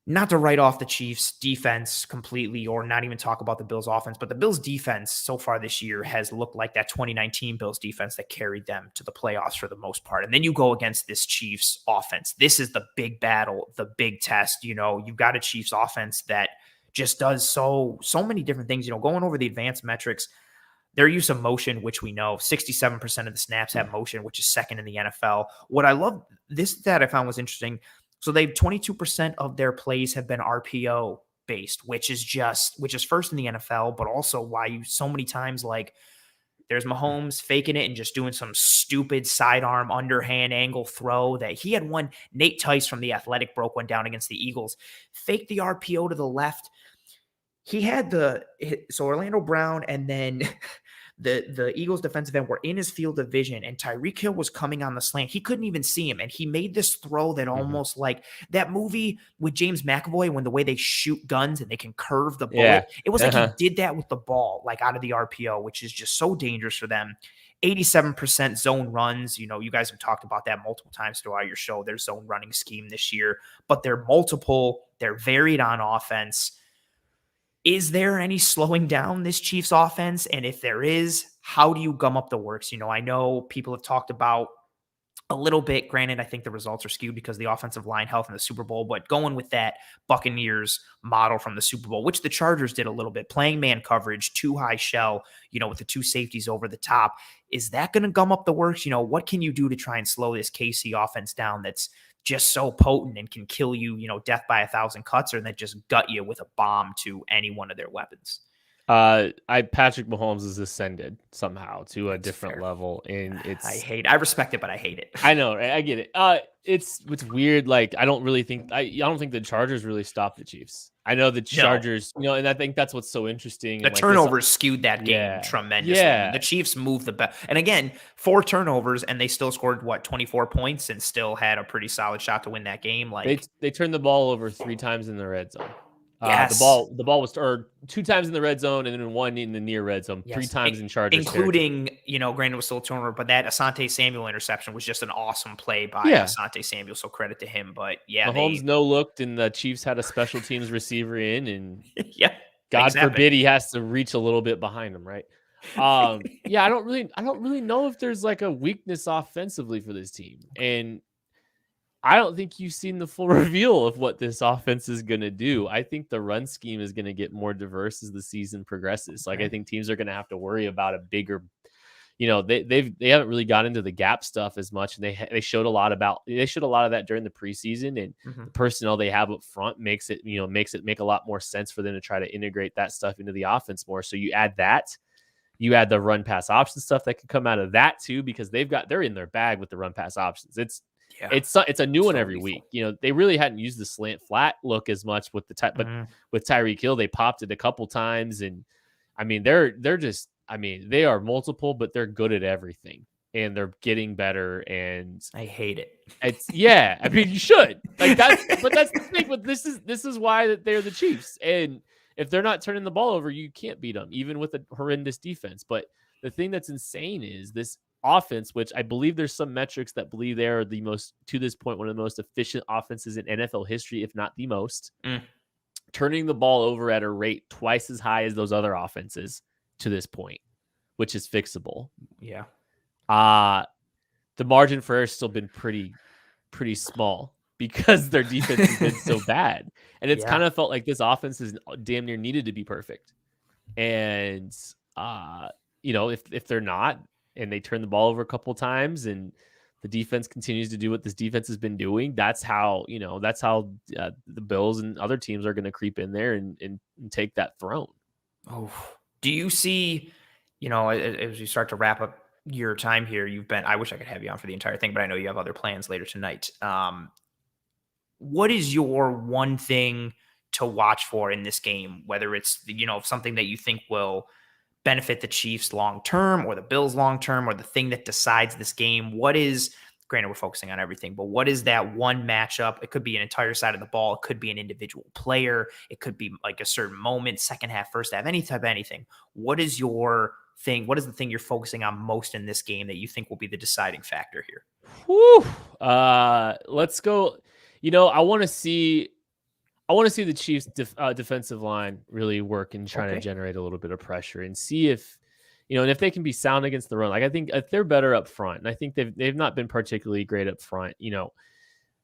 not to write off the Chiefs defense completely or not even talk about the Bills offense, but the Bills defense so far this year has looked like that 2019 Bills defense that carried them to the playoffs for the most part. And then you go against this Chiefs offense. This is the big battle, the big test. You know, you've got a Chiefs offense that just does so many different things. You know, going over the advanced metrics, their use of motion, which we know 67% of the snaps have motion, which is second in the NFL. What I love, this that I found was interesting. So they've 22% of their plays have been RPO based, which is first in the NFL, but also why you so many times, like, there's Mahomes faking it and just doing some stupid sidearm underhand angle throw that he had one. Nate Tice from The Athletic broke one down against the Eagles, faked the RPO to the left. He had so Orlando Brown and then the Eagles defensive end were in his field of vision, and Tyreek Hill was coming on the slant. He couldn't even see him, and he made this throw that almost like that movie with James McAvoy when the way they shoot guns and they can curve the bullet. Yeah. It was like he did that with the ball, like out of the RPO, which is just so dangerous for them. 87% zone runs. You know, you guys have talked about that multiple times throughout your show, their zone running scheme this year, but they're multiple, they're varied on offense. Is there any slowing down this Chiefs offense? And if there is, how do you gum up the works? You know, I know people have talked about a little bit. Granted, I think the results are skewed because of the offensive line health in the Super Bowl, but going with that Buccaneers model from the Super Bowl, which the Chargers did a little bit, playing man coverage, too high shell, you know, with the two safeties over the top. Is that going to gum up the works? You know, what can you do to try and slow this KC offense down that's just so potent and can kill you, you know, death by 1,000 cuts, or that just gut you with a bomb to any one of their weapons? Patrick Mahomes has ascended somehow to a different level, and I respect it, but I hate it. I know, right? I get it. It's weird. Like, I don't think the Chargers really stopped the Chiefs. I know the Chargers, you know, and I think that's what's so interesting. The turnovers skewed that game tremendously. Yeah. The Chiefs moved the best. And again, 4 turnovers, and they still scored, 24 points and still had a pretty solid shot to win that game. Like, they turned the ball over 3 times in the red zone. Yes. The ball was 2 times in the red zone and then 1 in the near red zone, yes. 3 times in Chargers including territory. You know, granted it was still a turnover, but that Asante Samuel interception was just an awesome play by Asante Samuel, so credit to him. But yeah, Mahomes no looked, and the Chiefs had a special teams receiver in, and God forbid he has to reach a little bit behind him, right? I don't really know if there's like a weakness offensively for this team, and I don't think you've seen the full reveal of what this offense is going to do. I think the run scheme is going to get more diverse as the season progresses. Like, I think teams are going to have to worry about a bigger, you know, they haven't really got into the gap stuff as much, and they showed a lot of that during the preseason, and the personnel they have up front makes it make a lot more sense for them to try to integrate that stuff into the offense more. So you add the run pass option stuff that could come out of that too, because they're in their bag with the run pass options. It's a new one every week. You know, they really hadn't used the slant flat look as much with but with Tyreek Hill, they popped it a couple times, and I mean, they are multiple, but they're good at everything, and they're getting better. And I hate it. I mean, you should but that's the thing. But this is why they're the Chiefs, and if they're not turning the ball over, you can't beat them, even with a horrendous defense. But the thing that's insane is this offense, which I believe there's some metrics that believe they are the most, to this point, one of the most efficient offenses in NFL history, if not the most, turning the ball over at a rate twice as high as those other offenses to this point, which is fixable. Yeah. The margin for error has still been pretty small because their defense has been so bad. And it's kind of felt like this offense is damn near needed to be perfect. And, you know, if they're not, and they turn the ball over a couple of times, and the defense continues to do what this defense has been doing, that's how the Bills and other teams are going to creep in there and take that throne. Oh, do you see, you know, as we start to wrap up your time here. I wish I could have you on for the entire thing, but I know you have other plans later tonight. What is your one thing to watch for in this game? Whether it's, something that you think will benefit the Chiefs long term or the Bills long term or the thing that decides this game? What is, granted, we're focusing on everything, but what is that one matchup? It could be an entire side of the ball. It could be an individual player. It could be like a certain moment, second half, first half, any type of anything. What is your thing? What is the thing you're focusing on most in this game that you think will be the deciding factor here? Whew. Let's go. I want to see the Chiefs defensive line really work and trying to generate a little bit of pressure and see if, and if they can be sound against the run. Like, I think if they're better up front, and I think they've not been particularly great up front.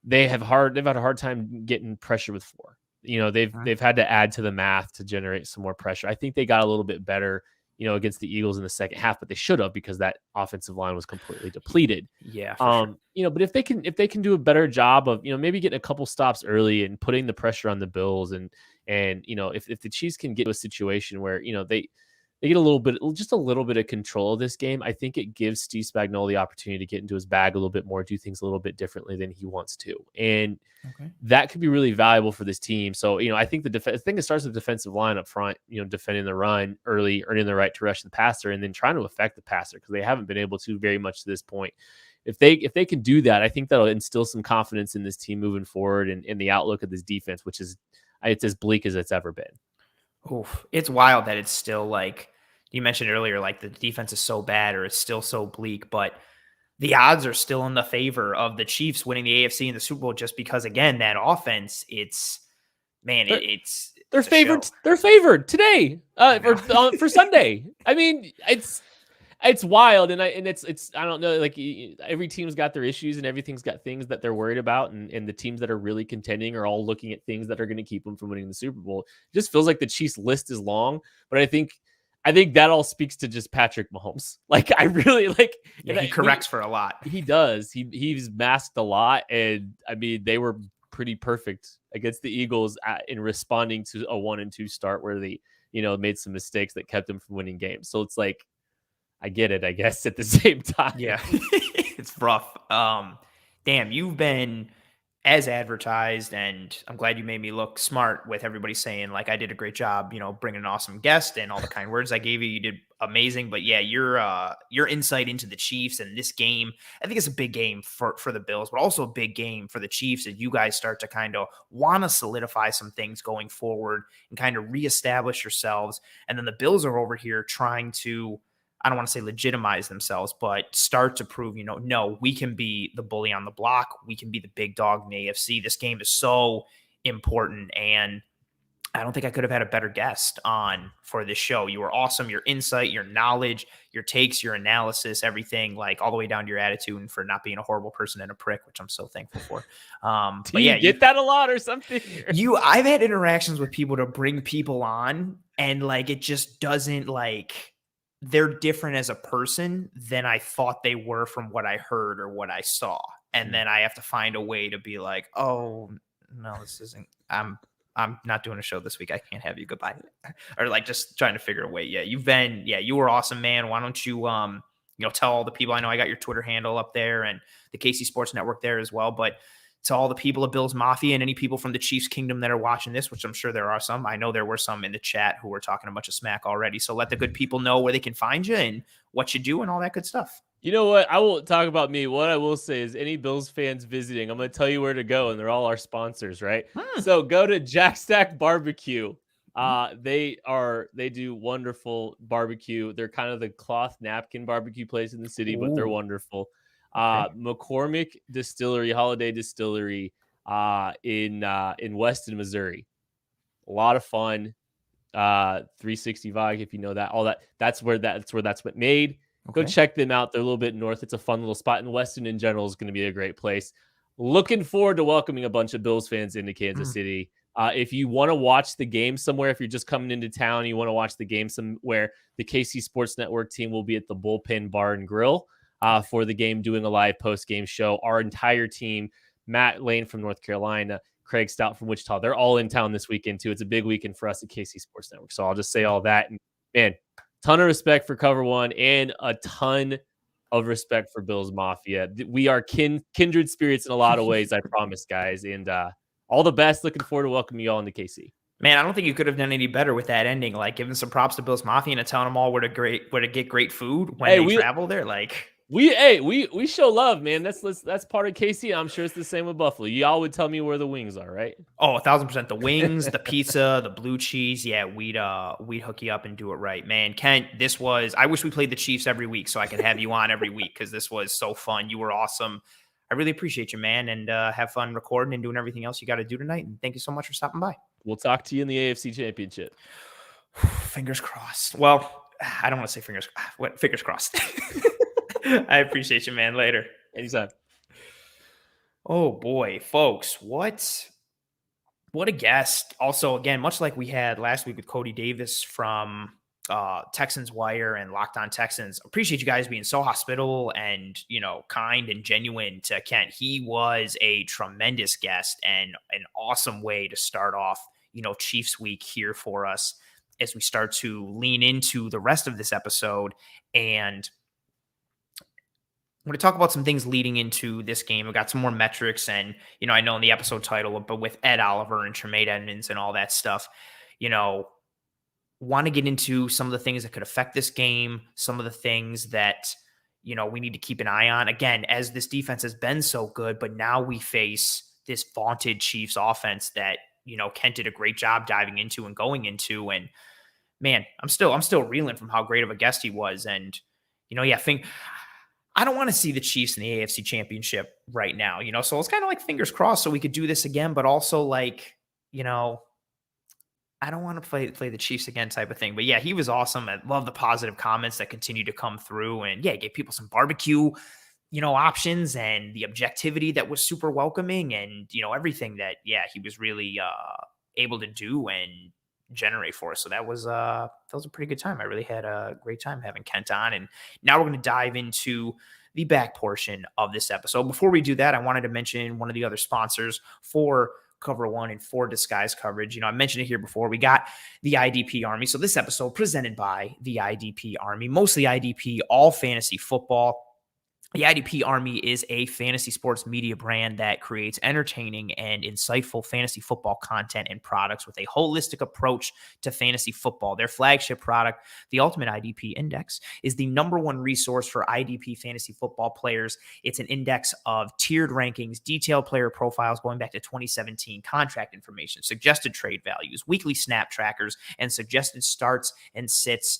They've had a hard time getting pressure with 4. They've had to add to the math to generate some more pressure. I think they got a little bit better, against the Eagles in the second half, but they should have, because that offensive line was completely depleted. Yeah. For sure. But if they can do a better job of, maybe getting a couple stops early and putting the pressure on the Bills, and if the Chiefs can get to a situation where, they get just a little bit of control of this game, I think it gives Steve Spagnuolo the opportunity to get into his bag a little bit more, do things a little bit differently than he wants to. And that could be really valuable for this team. So, I think the thing that starts with the defensive line up front, defending the run early, earning the right to rush the passer, and then trying to affect the passer, because they haven't been able to very much to this point. If they can do that, I think that'll instill some confidence in this team moving forward, and in the outlook of this defense, which is, it's as bleak as it's ever been. Oof. It's wild that it's still, like you mentioned earlier, like the defense is so bad or it's still so bleak, but the odds are still in the favor of the Chiefs winning the AFC and the Super Bowl, just because, again, that offense, they're favored. They're favored today for Sunday. I mean, it's wild, and it's I don't know, like, every team's got their issues and everything's got things that they're worried about, and the teams that are really contending are all looking at things that are going to keep them from winning the Super Bowl. It just feels like the Chiefs list is long, but I think that all speaks to just Patrick Mahomes. Like, I really like. Yeah, he corrects for a lot. He does. He's masked a lot, and I mean, they were pretty perfect against the Eagles in responding to a 1-2 start where they, made some mistakes that kept them from winning games. So it's like, I get it, I guess, at the same time. Yeah, it's rough. Damn, you've been as advertised, and I'm glad you made me look smart with everybody saying, like, I did a great job, bringing an awesome guest and all the kind words I gave you. You did amazing. But yeah, your insight into the Chiefs and this game, I think it's a big game for the Bills, but also a big game for the Chiefs as you guys start to kind of want to solidify some things going forward and kind of reestablish yourselves. And then the Bills are over here trying to, I don't want to say legitimize themselves, but start to prove, no, we can be the bully on the block. We can be the big dog in the AFC. This game is so important. And I don't think I could have had a better guest on for this show. You were awesome. Your insight, your knowledge, your takes, your analysis, everything, like all the way down to your attitude, and for not being a horrible person and a prick, which I'm so thankful for. But yeah, you get that a lot or something? I've had interactions with people to bring people on, and like, it just doesn't, like, they're different as a person than I thought they were from what I heard or what I saw. And then I have to find a way to be like, oh no, this isn't, I'm not doing a show this week. I can't have you. Goodbye. Or like, just trying to figure a way. Yeah. You were awesome, man. Why don't you, tell all the people, I know I got your Twitter handle up there and the KC Sports Network there as well, but to all the people of Bills Mafia and any people from the Chiefs Kingdom that are watching this, which I'm sure there are some. I know there were some in the chat who were talking a bunch of smack already. So let the good people know where they can find you and what you do and all that good stuff. You know what? I won't talk about me. What I will say is, any Bills fans visiting, I'm going to tell you where to go, and they're all our sponsors, right? So go to Jack Stack Barbecue. They do wonderful barbecue. They're kind of the cloth napkin barbecue place in the city, but they're wonderful. McCormick Distillery, Holiday Distillery, in Weston, Missouri. A lot of fun. 365, if you know that, all that. That's where that's made. Go check them out. They're a little bit north. It's a fun little spot, and Weston in general is going to be a great place. Looking forward to welcoming a bunch of Bills fans into Kansas City. If you want to watch the game somewhere, if you're just coming into town, you want to watch the game somewhere, the KC Sports Network team will be at the Bullpen Bar and Grill for the game, doing a live post-game show. Our entire team, Matt Lane from North Carolina, Craig Stout from Wichita, they're all in town this weekend too. It's a big weekend for us at KC Sports Network. So I'll just say all that. And man, ton of respect for Cover One, and a ton of respect for Bills Mafia. We are kindred spirits in a lot of ways, I promise, guys. And all the best. Looking forward to welcoming you all into KC. Man, I don't think you could have done any better with that ending. Like giving some props to Bill's Mafia and telling them all where to get great food when Hey, they travel there. Like we show love, man. That's part of KC. I'm sure it's the same with Buffalo. Y'all would tell me where the wings are, right? oh, 1,000%. The wings, the pizza, the blue cheese. Yeah, we'd hook you up and do it right, man. Kent, this was. I wish we played the Chiefs every week so I could have you on every week because this was so fun. You were awesome. I really appreciate you, man, and have fun recording and doing everything else you got to do tonight. And thank you so much for stopping by. We'll talk to you in the AFC Championship. Fingers crossed. Well, I don't want to say fingers. What? Fingers crossed. I appreciate you, man. Later. Anytime. Oh boy, folks, what a guest. Also, again, much like we had last week with Cody Davis from Texans Wire and Locked On Texans. Appreciate you guys being so hospitable and, kind and genuine to Kent. He was a tremendous guest and an awesome way to start off, Chiefs week here for us as we start to lean into the rest of this episode. And I'm going to talk about some things leading into this game. I've got some more metrics and, I know in the episode title, but with Ed Oliver and Tremaine Edmunds and all that stuff, want to get into some of the things that could affect this game, some of the things that, we need to keep an eye on. Again, as this defense has been so good, but now we face this vaunted Chiefs offense that, Kent did a great job diving into and going into. And man, I'm still reeling from how great of a guest he was. And, I don't want to see the Chiefs in the AFC Championship right now, so it's kind of like fingers crossed so we could do this again, but also like, I don't want to play the Chiefs again type of thing. But yeah, he was awesome. I love the positive comments that continue to come through. And yeah, gave people some barbecue, options and the objectivity that was super welcoming and, everything that, yeah, he was really able to do and generate for us. So that was a pretty good time. I really had a great time having Kent on. And now we're going to dive into the back portion of this episode. Before we do that, I wanted to mention one of the other sponsors for Cover One and for Disguise coverage. I mentioned it here before. We got the IDP Army. So this episode presented by the IDP Army, mostly IDP, all fantasy football. The IDP Army is a fantasy sports media brand that creates entertaining and insightful fantasy football content and products with a holistic approach to fantasy football. Their flagship product, the Ultimate IDP Index, is the #1 resource for IDP fantasy football players. It's an index of tiered rankings, detailed player profiles going back to 2017, contract information, suggested trade values, weekly snap trackers, and suggested starts and sits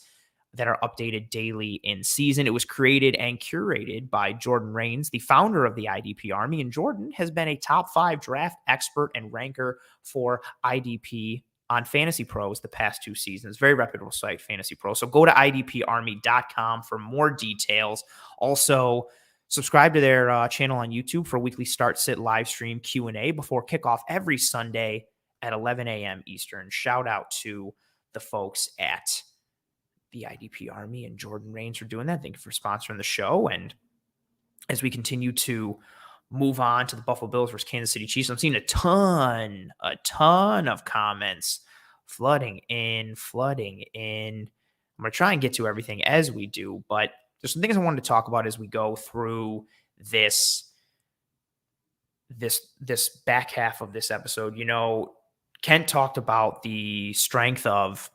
that are updated daily in season. It was created and curated by Jordan Rains, the founder of the IDP Army, and Jordan has been a top 5 draft expert and ranker for IDP on Fantasy Pros the past 2 seasons. Very reputable site, Fantasy Pro. So go to idparmy.com for more details. Also, subscribe to their channel on YouTube for weekly start sit live stream Q&A before kickoff every Sunday at 11 a.m. Eastern. Shout out to the folks at the IDP Army and Jordan Rains for doing that. Thank you for sponsoring the show. And as we continue to move on to the Buffalo Bills versus Kansas City Chiefs, I'm seeing a ton of comments flooding in. I'm going to try and get to everything as we do, but there's some things I wanted to talk about as we go through this back half of this episode. Kent talked about the strength of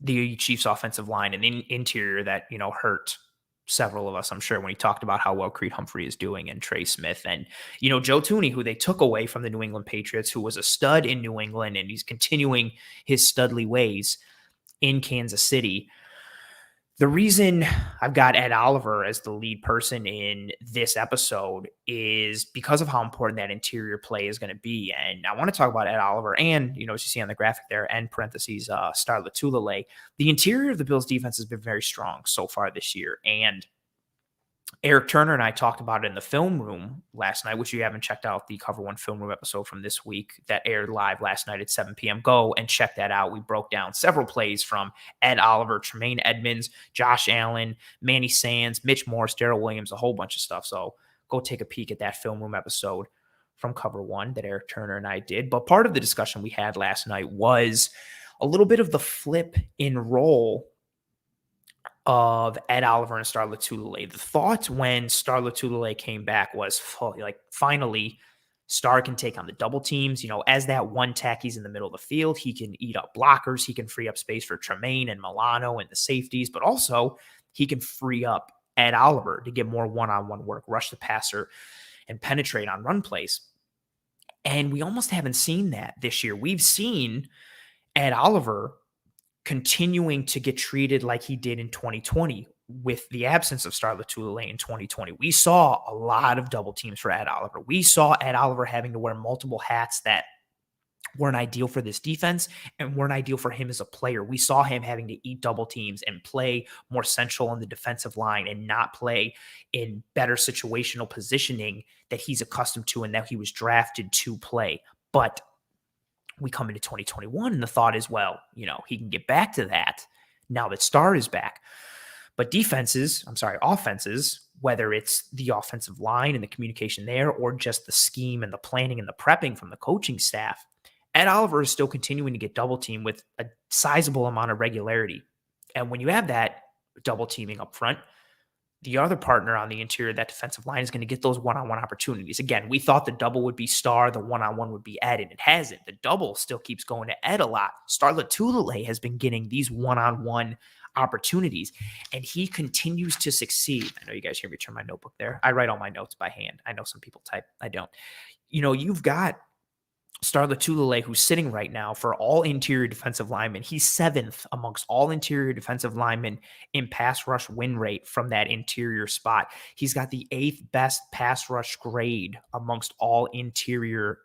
the Chiefs offensive line and the interior that, hurt several of us, I'm sure, when he talked about how well Creed Humphrey is doing and Trey Smith and, Joe Thuney, who they took away from the New England Patriots, who was a stud in New England, and he's continuing his studly ways in Kansas City. The reason I've got Ed Oliver as the lead person in this episode is because of how important that interior play is going to be. And I want to talk about Ed Oliver and, as you see on the graphic there, and parentheses, Star Lotulelei. The interior of the Bills defense has been very strong so far this year. And Eric Turner and I talked about it in the film room last night, which you haven't checked out, the Cover One film room episode from this week that aired live last night at 7 p.m. Go and check that out. We broke down several plays from Ed Oliver, Tremaine Edmunds, Josh Allen, Manny Sands, Mitch Morse, Darrell Williams, a whole bunch of stuff. So go take a peek at that film room episode from Cover One that Eric Turner and I did. But part of the discussion we had last night was a little bit of the flip in role of Ed Oliver and Star Lotulelei. The thought when Star Lotulelei came back was like, finally, Star can take on the double teams. As that one tech, he's in the middle of the field. He can eat up blockers. He can free up space for Tremaine and Milano and the safeties, but also he can free up Ed Oliver to get more one-on-one work, rush the passer, and penetrate on run plays. And we almost haven't seen that this year. We've seen Ed Oliver continuing to get treated like he did in 2020 with the absence of Star Lotulelei in 2020. We saw a lot of double teams for Ed Oliver. We saw Ed Oliver having to wear multiple hats that weren't ideal for this defense and weren't ideal for him as a player. We saw him having to eat double teams and play more central on the defensive line and not play in better situational positioning that he's accustomed to and that he was drafted to play. But we come into 2021 and the thought is, well, he can get back to that now that Star is back. But offenses, whether it's the offensive line and the communication there or just the scheme and the planning and the prepping from the coaching staff, Ed Oliver is still continuing to get double teamed with a sizable amount of regularity. And when you have that double teaming up front, the other partner on the interior of that defensive line is going to get those one-on-one opportunities. Again, we thought the double would be Star, the one-on-one would be Ed, and it hasn't. The double still keeps going to Ed a lot. Star Lotulelei has been getting these one-on-one opportunities, and he continues to succeed. I know you guys hear me turn my notebook there. I write all my notes by hand. I know some people type. I don't. You've got Star Lotulelei, who's sitting right now for all interior defensive linemen. He's 7th amongst all interior defensive linemen in pass rush win rate from that interior spot. He's got the 8th best pass rush grade amongst all interior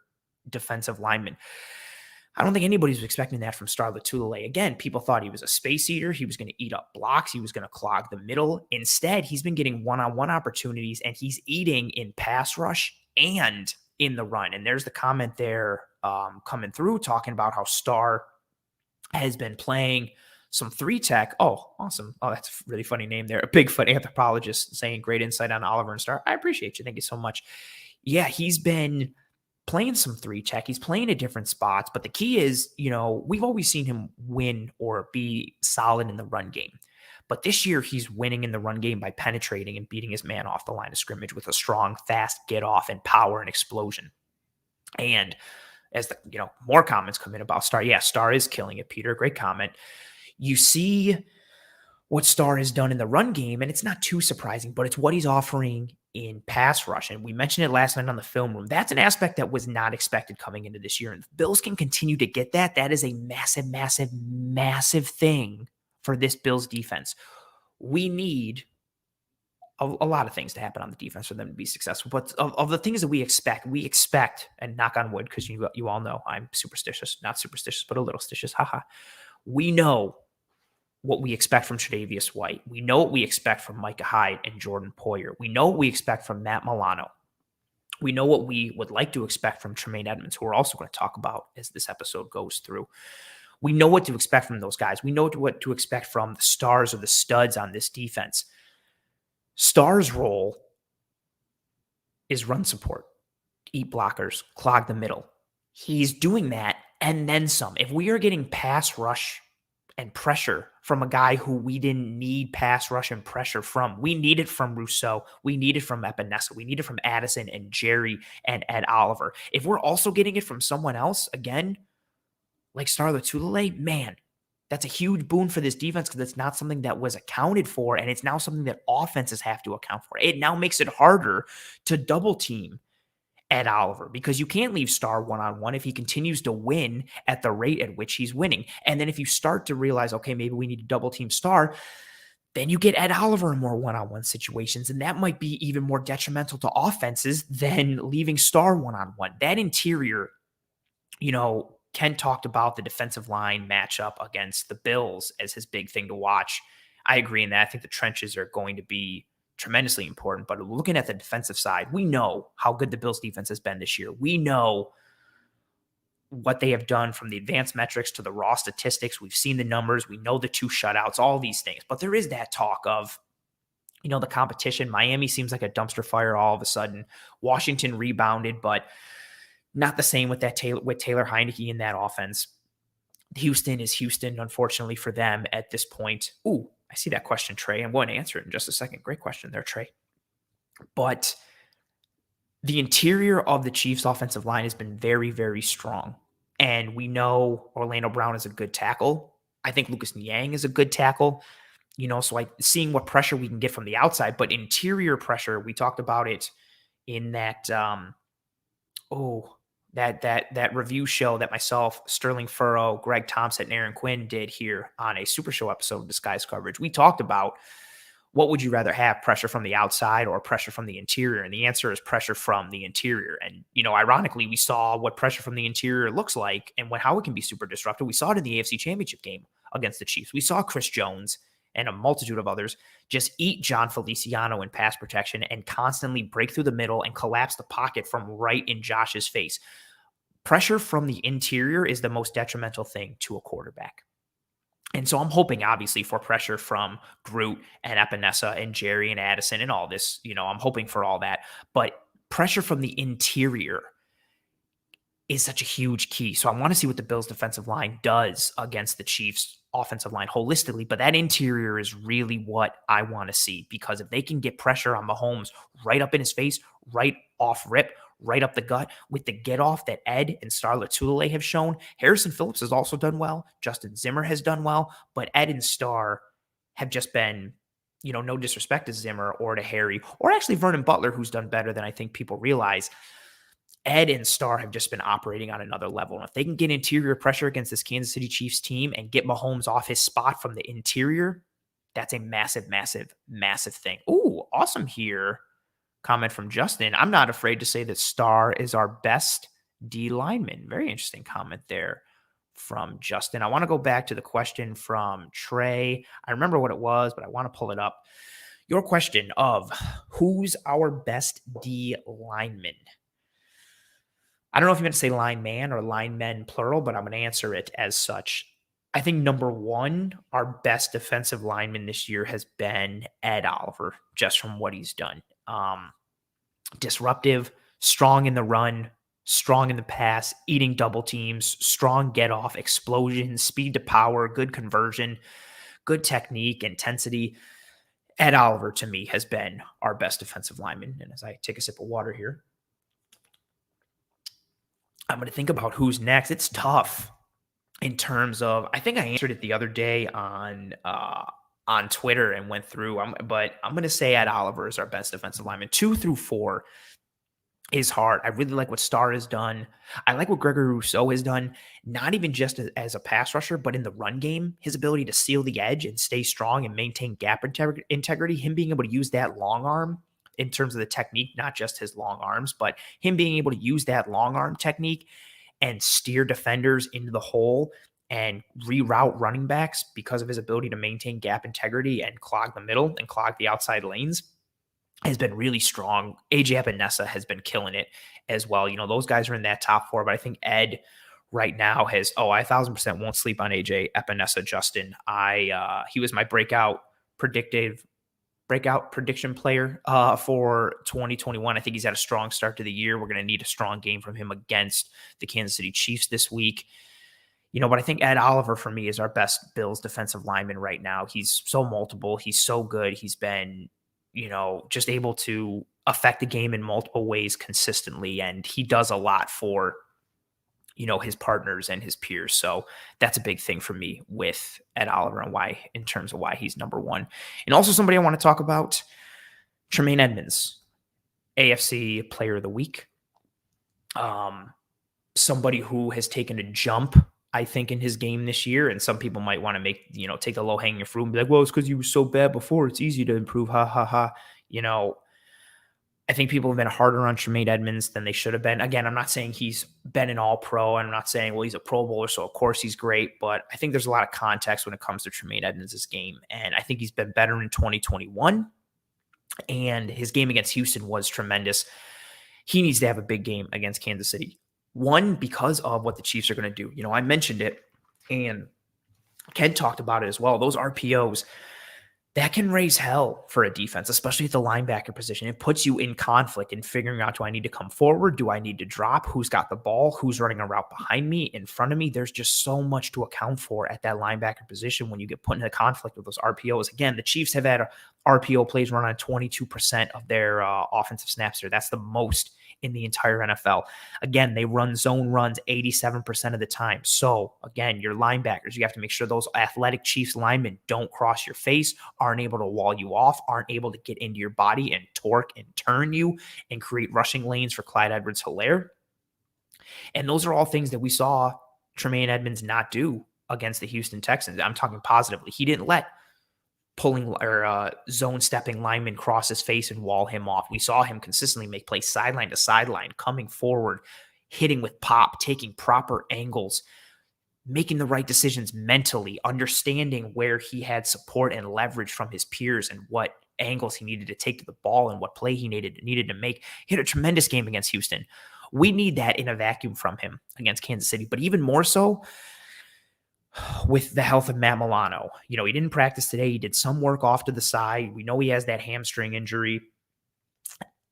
defensive linemen. I don't think anybody's was expecting that from Star Lotulelei. Again, people thought he was a space eater. He was going to eat up blocks. He was going to clog the middle. Instead, he's been getting one-on-one opportunities, and he's eating in pass rush and in the run. And there's the comment there coming through talking about how Star has been playing some 3-tech. Oh, awesome. Oh, that's a really funny name there. A Bigfoot anthropologist saying great insight on Oliver and Star. I appreciate you. Thank you so much. Yeah, he's been playing some 3-tech. He's playing at different spots. But the key is, we've always seen him win or be solid in the run game. But this year, he's winning in the run game by penetrating and beating his man off the line of scrimmage with a strong, fast get off and power and explosion. And as the more comments come in about Star, yeah, Star is killing it, Peter. Great comment. You see what Star has done in the run game, and it's not too surprising, but it's what he's offering in pass rush. And we mentioned it last night on the film room. That's an aspect that was not expected coming into this year. And if the Bills can continue to get that, that is a massive, massive, massive thing for this Bills defense. We need a lot of things to happen on the defense for them to be successful. But of the things that we expect, and knock on wood, because you all know I'm superstitious, not superstitious, but a little stitious. Haha. We know what we expect from Tre'Davious White. We know what we expect from Micah Hyde and Jordan Poyer. We know what we expect from Matt Milano. We know what we would like to expect from Tremaine Edmunds, who we're also going to talk about as this episode goes through. We know what to expect from those guys. We know what to expect from the stars or the studs on this defense. Star's role is run support, eat blockers, clog the middle. He's doing that and then some. If we are getting pass rush and pressure from a guy who we didn't need pass rush and pressure from, we need it from Rousseau. We need it from Epinesa. We need it from Addison and Jerry and Ed Oliver. If we're also getting it from someone else, again, like Star Lotulelei, man, that's a huge boon for this defense because it's not something that was accounted for, and it's now something that offenses have to account for. It now makes it harder to double team Ed Oliver because you can't leave Star one-on-one if he continues to win at the rate at which he's winning. And then if you start to realize, okay, maybe we need to double team Star, then you get Ed Oliver in more one-on-one situations, and that might be even more detrimental to offenses than leaving Star one-on-one. That interior, Ken talked about the defensive line matchup against the Bills as his big thing to watch. I agree in that. I think the trenches are going to be tremendously important, but looking at the defensive side, we know how good the Bills defense has been this year. We know what they have done from the advanced metrics to the raw statistics. We've seen the numbers. We know the 2 shutouts, all these things, but there is that talk of, the competition. Miami seems like a dumpster fire all of a sudden. Washington rebounded, but not the same with Taylor Heineke in that offense. Houston is Houston, unfortunately for them at this point. Ooh, I see that question, Trey. I'm going to answer it in just a second. Great question there, Trey. But the interior of the Chiefs' offensive line has been very, very strong. And we know Orlando Brown is a good tackle. I think Lucas Niang is a good tackle. So seeing what pressure we can get from the outside, but interior pressure, we talked about it in that that review show that myself, Sterling Furrow, Greg Thompson, and Aaron Quinn did here on a Super Show episode of Disguise Coverage. We talked about what would you rather have, pressure from the outside or pressure from the interior? And the answer is pressure from the interior. And, ironically, we saw what pressure from the interior looks like and how it can be super disruptive. We saw it in the AFC Championship game against the Chiefs. We saw Chris Jones and a multitude of others just eat John Feliciano in pass protection and constantly break through the middle and collapse the pocket from right in Josh's face. Pressure from the interior is the most detrimental thing to a quarterback. And so I'm hoping, obviously, for pressure from Groot and Epinesa and Jerry and Addison and all this. I'm hoping for all that. But pressure from the interior is such a huge key. So I want to see what the Bills' defensive line does against the Chiefs' offensive line holistically. But that interior is really what I want to see, because if they can get pressure on Mahomes right up in his face, right off rip, right up the gut with the get off that Ed and Star Lotulelei have shown. Harrison Phillips has also done well. Justin Zimmer has done well, but Ed and Star have just been, no disrespect to Zimmer or to Harry, or actually Vernon Butler, who's done better than I think people realize. Ed and Star have just been operating on another level. And if they can get interior pressure against this Kansas City Chiefs team and get Mahomes off his spot from the interior, that's a massive, massive, massive thing. Ooh, awesome here. Comment from Justin. I'm not afraid to say that Star is our best D lineman. Very interesting comment there from Justin. I want to go back to the question from Trey. I remember what it was, but I want to pull it up. Your question of who's our best D lineman? I don't know if you meant to say lineman or linemen plural, but I'm going to answer it as such. I think number one, our best defensive lineman this year has been Ed Oliver, just from what he's done. Disruptive, strong in the run, strong in the pass, eating double teams, strong get off, explosion, speed to power, good conversion, good technique, intensity. Ed Oliver, to me, has been our best defensive lineman. And as I take a sip of water here, I'm going to think about who's next. It's tough in terms of, I think I answered it the other day on Twitter and went through, but I'm going to say Ed Oliver is our best defensive lineman. 2 through 4 is hard. I really like what Star has done. I like what Gregory Rousseau has done, not even just as a pass rusher, but in the run game, his ability to seal the edge and stay strong and maintain gap integrity, him being able to use that long arm in terms of the technique, not just his long arms, but him being able to use that long arm technique and steer defenders into the hole and reroute running backs because of his ability to maintain gap integrity and clog the middle and clog the outside lanes has been really strong. AJ Epinesa has been killing it as well. Those guys are in that top 4, but I think Ed right now has, I 1,000% won't sleep on AJ Epinesa, Justin. He was my breakout prediction player for 2021. I think he's had a strong start to the year. We're going to need a strong game from him against the Kansas City Chiefs this week. But I think Ed Oliver for me is our best Bills defensive lineman right now. He's so multiple. He's so good. He's been, just able to affect the game in multiple ways consistently. And he does a lot for, his partners and his peers. So that's a big thing for me with Ed Oliver and in terms of why he's number one. And also somebody I want to talk about, Tremaine Edmunds, AFC Player of the Week. Somebody who has taken a jump, I think, in his game this year. And some people might want to take the low hanging fruit and be like, well, it's because you were so bad before. It's easy to improve. Ha ha ha. I think people have been harder on Tremaine Edmunds than they should have been. Again, I'm not saying he's been an all-pro. I'm not saying, well, he's a Pro Bowler, so of course he's great. But I think there's a lot of context when it comes to Tremaine Edmunds' game. And I think he's been better in 2021. And his game against Houston was tremendous. He needs to have a big game against Kansas City. One, because of what the Chiefs are going to do. I mentioned it, and Ken talked about it as well. Those RPOs, that can raise hell for a defense, especially at the linebacker position. It puts you in conflict in figuring out, do I need to come forward? Do I need to drop? Who's got the ball? Who's running a route behind me, in front of me? There's just so much to account for at that linebacker position when you get put into conflict with those RPOs. Again, the Chiefs have had RPO plays run on 22% of their offensive snaps there. That's the most in the entire NFL. Again, they run zone runs 87% of the time. So again, your linebackers, you have to make sure those athletic Chiefs linemen don't cross your face, aren't able to wall you off, aren't able to get into your body and torque and turn you and create rushing lanes for Clyde Edwards-Helaire. And those are all things that we saw Tremaine Edmunds not do against the Houston Texans. I'm talking positively. He didn't let pulling or zone stepping linemen cross his face and wall him off. We saw him consistently make plays sideline to sideline, coming forward, hitting with pop, taking proper angles, making the right decisions mentally, understanding where he had support and leverage from his peers and what angles he needed to take to the ball and what play he needed to make. He had a tremendous game against Houston. We need that in a vacuum from him against Kansas City, but even more so with the health of Matt Milano. He didn't practice today. He did some work off to the side. We know he has that hamstring injury.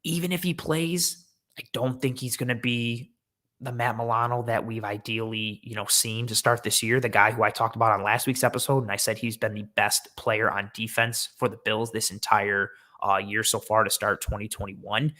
Even if he plays, I don't think he's going to be the Matt Milano that we've ideally, seen to start this year. The guy who I talked about on last week's episode, and I said he's been the best player on defense for the Bills this entire year so far to start 2021.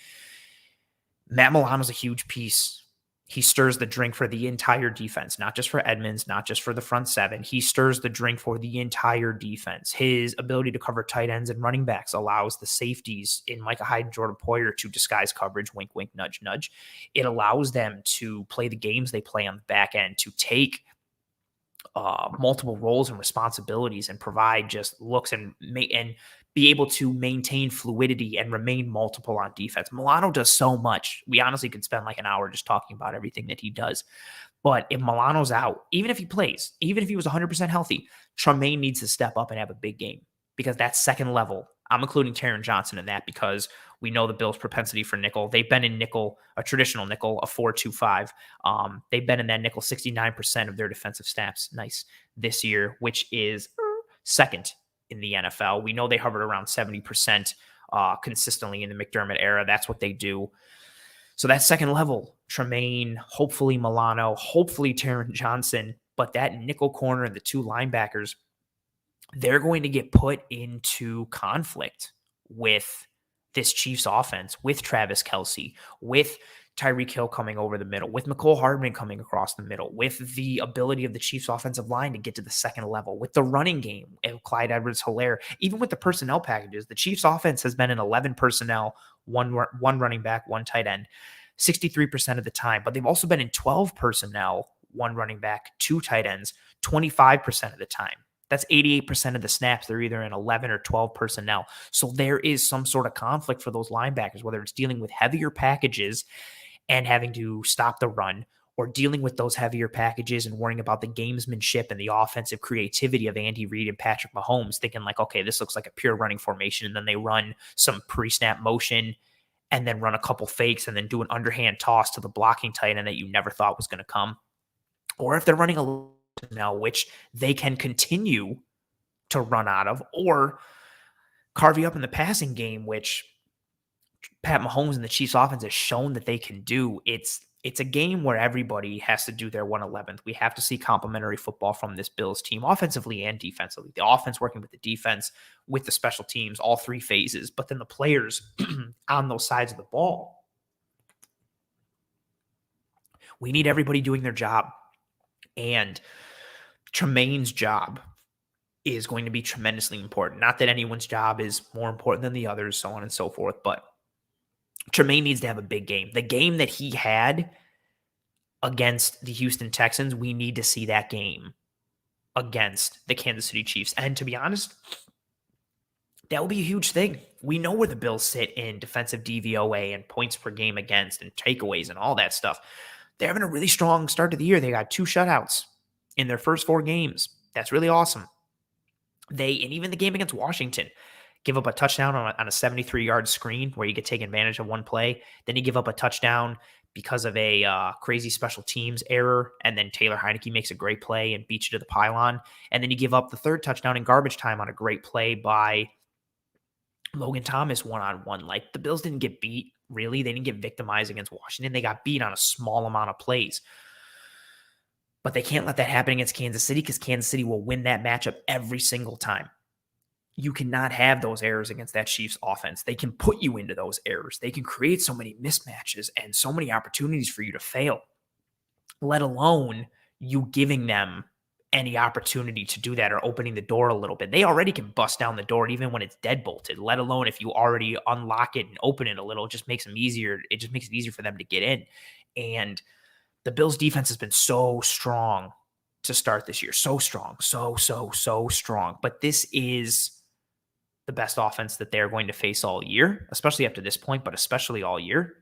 Matt Milano's a huge piece. He stirs the drink for the entire defense, not just for Edmonds, not just for the front seven. He stirs the drink for the entire defense. His ability to cover tight ends and running backs allows the safeties in Micah Hyde and Jordan Poyer to disguise coverage, wink, wink, nudge, nudge. It allows them to play the games they play on the back end, to take multiple roles and responsibilities and provide just looks and be able to maintain fluidity and remain multiple on defense. Milano does so much. We honestly could spend like an hour just talking about everything that he does. But if Milano's out, even if he plays, even if he was 100% healthy, Tremaine needs to step up and have a big game, because that's second level. I'm including Taron Johnson in that because we know the Bills' propensity for nickel. They've been in nickel, a traditional nickel, a 4-2-5. They've been in that nickel 69% of their defensive snaps. Nice this year, which is second in the NFL. We know they hovered around 70% consistently in the McDermott era. That's what they do. So that's second level. Tremaine, hopefully Milano, hopefully Taron Johnson. But that nickel corner and the two linebackers, they're going to get put into conflict with this Chiefs offense, with Travis Kelce, with Tyreek Hill coming over the middle, with Mecole Hardman coming across the middle, with the ability of the Chiefs offensive line to get to the second level, with the running game of Clyde Edwards-Helaire, even with the personnel packages. The Chiefs offense has been in 11 personnel, one running back, one tight end, 63% of the time, but they've also been in 12 personnel, one running back, two tight ends, 25% of the time. That's 88% of the snaps. They're either in 11 or 12 personnel. So there is some sort of conflict for those linebackers, whether it's dealing with heavier packages and having to stop the run, or dealing with those heavier packages and worrying about the gamesmanship and the offensive creativity of Andy Reid and Patrick Mahomes, thinking like, okay, this looks like a pure running formation. And then they run some pre-snap motion and then run a couple fakes and then do an underhand toss to the blocking tight end that you never thought was going to come. Or if they're running a little now, which they can continue to run out of, or carve you up in the passing game, which Pat Mahomes and the Chiefs offense has shown that they can do. It's a game where everybody has to do their 1/11th. We have to see complementary football from this Bills team, offensively and defensively. The offense working with the defense, with the special teams, all three phases, but then the players on those sides of the ball. We need everybody doing their job. And Tremaine's job is going to be tremendously important. Not that anyone's job is more important than the others, so on and so forth, but Tremaine needs to have a big game. The game that he had against the Houston Texans, we need to see that game against the Kansas City Chiefs. And to be honest, that will be a huge thing. We know where the Bills sit in defensive DVOA and points per game against and takeaways and all that stuff. They're having a really strong start to the year. They got 2 shutouts in their first 4 games. That's really awesome. And even the game against Washington, give up a touchdown on a 73-yard screen where you could take advantage of one play. Then you give up a touchdown because of a crazy special teams error, and then Taylor Heineke makes a great play and beats you to the pylon, and then you give up the third touchdown in garbage time on a great play by Logan Thomas one-on-one. Like, the Bills didn't get beat, really. They didn't get victimized against Washington. They got beat on a small amount of plays. But they can't let that happen against Kansas City, because Kansas City will win that matchup every single time. You cannot have those errors against that Chiefs offense. They can put you into those errors. They can create so many mismatches and so many opportunities for you to fail, let alone you giving them any opportunity to do that or opening the door a little bit. They already can bust down the door even when it's deadbolted, let alone if you already unlock it and open it a little. It just makes them easier. It just makes it easier for them to get in. And the Bills defense has been so strong to start this year. So strong. So strong. But this is the best offense that they're going to face all year, especially up to this point, but especially all year.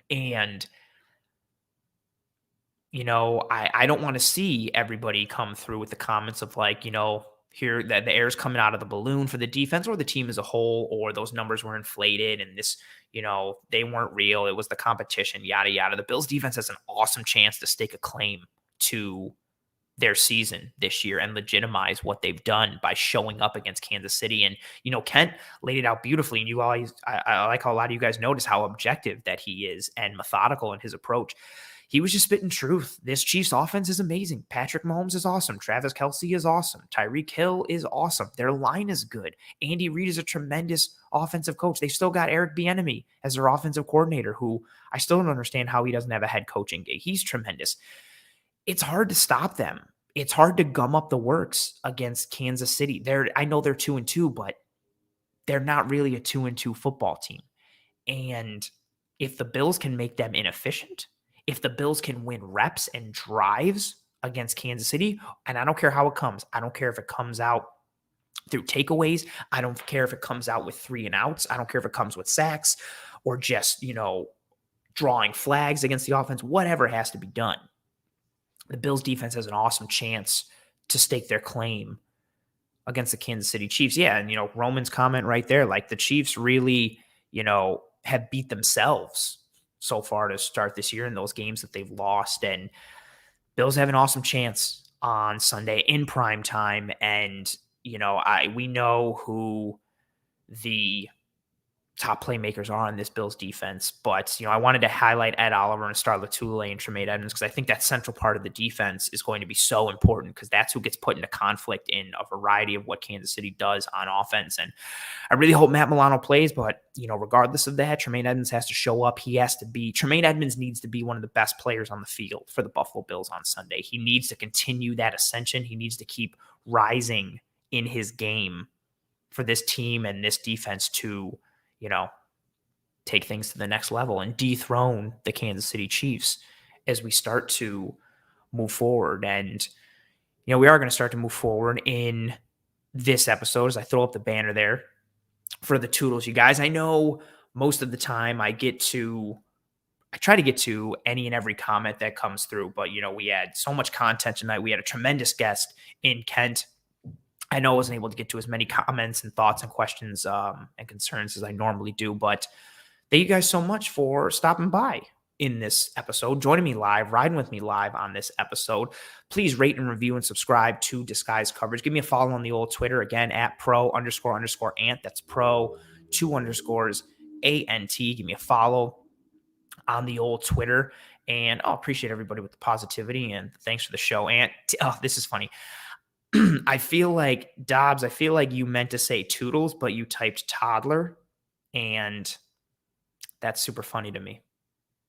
And, you know, I don't want to see everybody come through with the comments of like, you know, here that the air's coming out of the balloon for the defense or the team as a whole, or those numbers were inflated and this, you know, they weren't real. It was the competition, yada, yada. The Bills defense has an awesome chance to stake a claim to their season this year and legitimize what they've done by showing up against Kansas City. And, you know, Kent laid it out beautifully. And you always, I like how a lot of you guys notice how objective that he is and methodical in his approach. He was just spitting truth. This Chiefs offense is amazing. Patrick Mahomes is awesome. Travis Kelce is awesome. Tyreek Hill is awesome. Their line is good. Andy Reid is a tremendous offensive coach. They still got Eric Bieniemy as their offensive coordinator, who I still don't understand how he doesn't have a head coaching gig. He's tremendous. It's hard to stop them. It's hard to gum up the works against Kansas City. I know they're 2-2, but they're not really a 2-2 football team. And if the Bills can make them inefficient, if the Bills can win reps and drives against Kansas City, and I don't care how it comes. I don't care if it comes out through takeaways. I don't care if it comes out with 3 and outs. I don't care if it comes with sacks or just, you know, drawing flags against the offense, whatever has to be done. The Bills defense has an awesome chance to stake their claim against the Kansas City Chiefs. Yeah, and, you know, Roman's comment right there, like the Chiefs really, you know, have beat themselves so far to start this year in those games that they've lost. And Bills have an awesome chance on Sunday in prime time. And, you know, we know who the top playmakers are on this Bills defense. But, you know, I wanted to highlight Ed Oliver and Star Lotulelei and Tremaine Edmunds because I think that central part of the defense is going to be so important because that's who gets put into conflict in a variety of what Kansas City does on offense. And I really hope Matt Milano plays, but, you know, regardless of that, Tremaine Edmunds has to show up. Tremaine Edmunds needs to be one of the best players on the field for the Buffalo Bills on Sunday. He needs to continue that ascension. He needs to keep rising in his game for this team and this defense to, you know, take things to the next level and dethrone the Kansas City Chiefs as we start to move forward. And, you know, we are going to start to move forward in this episode as I throw up the banner there for the Toodles. You guys, I know most of the time I try to get to any and every comment that comes through, but, you know, we had so much content tonight. We had a tremendous guest in Kent. I know I wasn't able to get to as many comments and thoughts and questions and concerns as I normally do, but thank you guys so much for stopping by in this episode, joining me live, riding with me live on this episode. Please rate and review and subscribe to Disguise Coverage. Give me a follow on the old Twitter, again, at @pro__ant. That's pro__ANT. Give me a follow on the old Twitter, and I'll appreciate everybody with the positivity, and thanks for the show. And this is funny. I feel like, Dobbs, you meant to say Toodles, but you typed toddler, and that's super funny to me.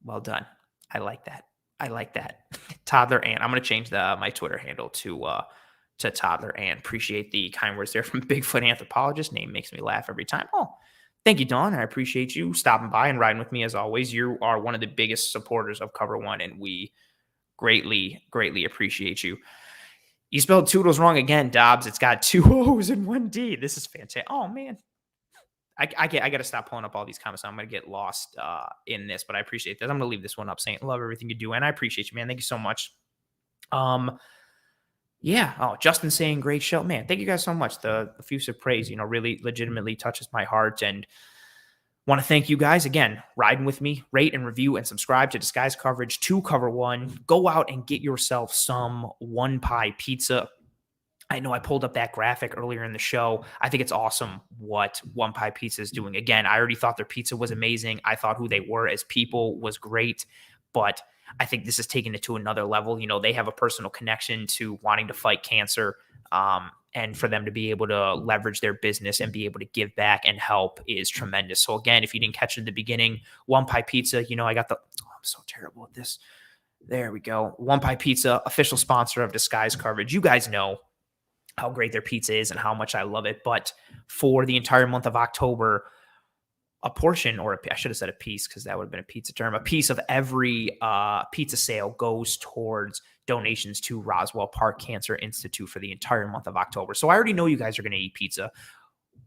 Well done. I like that. Toddler Ant. I'm going to change my Twitter handle to Toddler Ant. Appreciate the kind words there from Bigfoot Anthropologist. Name makes me laugh every time. Oh, thank you, Dawn. I appreciate you stopping by and riding with me as always. You are one of the biggest supporters of Cover One, and we greatly, greatly appreciate you. You spelled Toodles wrong again, Dobbs. It's got 2 O's and 1 D. This is fantastic. Oh, man. I got to stop pulling up all these comments. I'm going to get lost in this, but I appreciate this. I'm going to leave this one up saying, love everything you do, and I appreciate you, man. Thank you so much. Yeah. Oh, Justin saying great show. Man, thank you guys so much. The effusive praise, you know, really legitimately touches my heart. And Want to thank you guys again, riding with me. Rate and review and subscribe to Disguise Coverage to Cover One. Go out and get yourself some One Pie Pizza. I know I pulled up that graphic earlier in the show. I think it's awesome what One Pie Pizza is doing. Again, I already thought their pizza was amazing. I thought who they were as people was great, but I think this is taking it to another level. You know, they have a personal connection to wanting to fight cancer. And for them to be able to leverage their business and be able to give back and help is tremendous. So again, if you didn't catch it in the beginning, One Pie Pizza, you know, I'm so terrible at this. There we go. One Pie Pizza, official sponsor of Disguise Coverage. You guys know how great their pizza is and how much I love it. But for the entire month of October, a portion, or I should have said a piece because that would have been a pizza term, a piece of every pizza sale goes towards donations to Roswell Park Cancer Institute for the entire month of October. So I already know you guys are going to eat pizza.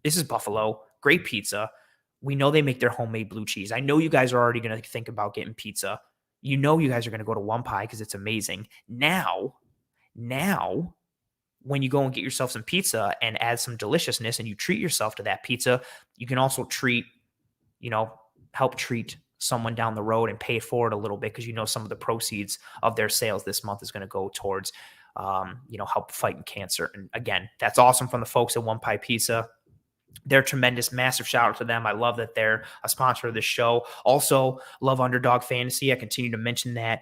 This is Buffalo. Great pizza. We know they make their homemade blue cheese. I know you guys are already going to think about getting pizza. You know you guys are going to go to One Pie because it's amazing. Now, when you go and get yourself some pizza and add some deliciousness and you treat yourself to that pizza, you can also help treat someone down the road and pay it forward a little bit because you know some of the proceeds of their sales this month is going to go towards, help fighting cancer. And again, that's awesome from the folks at One Pie Pizza. They're tremendous. Massive shout out to them. I love that they're a sponsor of this show. Also, love Underdog Fantasy. I continue to mention that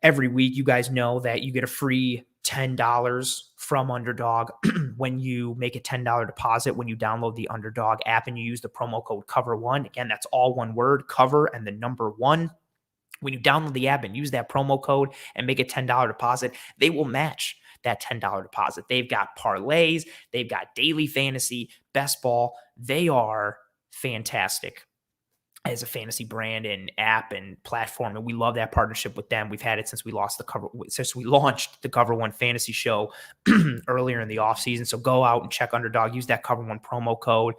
every week. You guys know that you get a free $10 from Underdog when you make a $10 deposit when you download the Underdog app and you use the promo code COVER1. Again, that's all one word, cover and the number one. When you download the app and use that promo code and make a $10 deposit, they will match that $10 deposit. They've got parlays, they've got daily fantasy, best ball. They are fantastic as a fantasy brand and app and platform, and we love that partnership with them. We've had it since we launched the Cover One Fantasy Show earlier in the offseason. So go out and check Underdog. Use that Cover One promo code.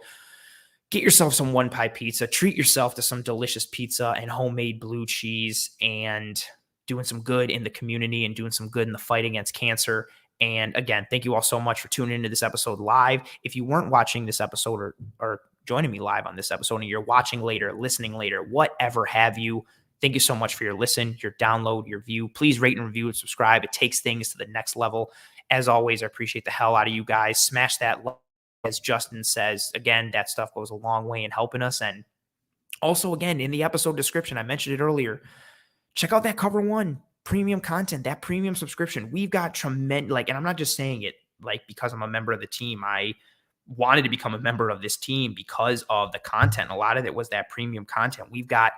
Get yourself some One Pie Pizza. Treat yourself to some delicious pizza and homemade blue cheese, and doing some good in the community and doing some good in the fight against cancer. And again, thank you all so much for tuning into this episode live. If you weren't watching this episode or joining me live on this episode and you're watching later, listening later, whatever have you, thank you so much for your listen, your download, your view. Please rate and review and subscribe. It takes things to the next level. As always, I appreciate the hell out of you guys. Smash that like, as Justin says. Again, that stuff goes a long way in helping us. And also, again, in the episode description, I mentioned it earlier, check out that Cover One premium content, that premium subscription. We've got tremendous, and I'm not just saying it because I'm a member of the team. I wanted to become a member of this team because of the content. A lot of it was that premium content. We've got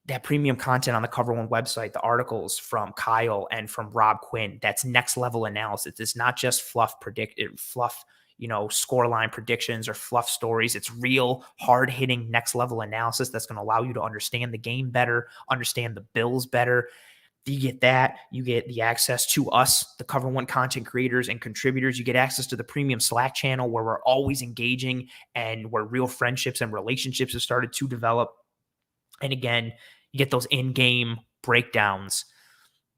that premium content on the Cover One website, the articles from Kyle and from Rob Quinn. That's next level analysis. It's not just fluff, scoreline predictions or fluff stories. It's real hard hitting next level analysis that's going to allow you to understand the game better, understand the Bills better. You get that. You get the access to us, the Cover One content creators and contributors. You get access to the premium Slack channel where we're always engaging and where real friendships and relationships have started to develop. And again, you get those in-game breakdowns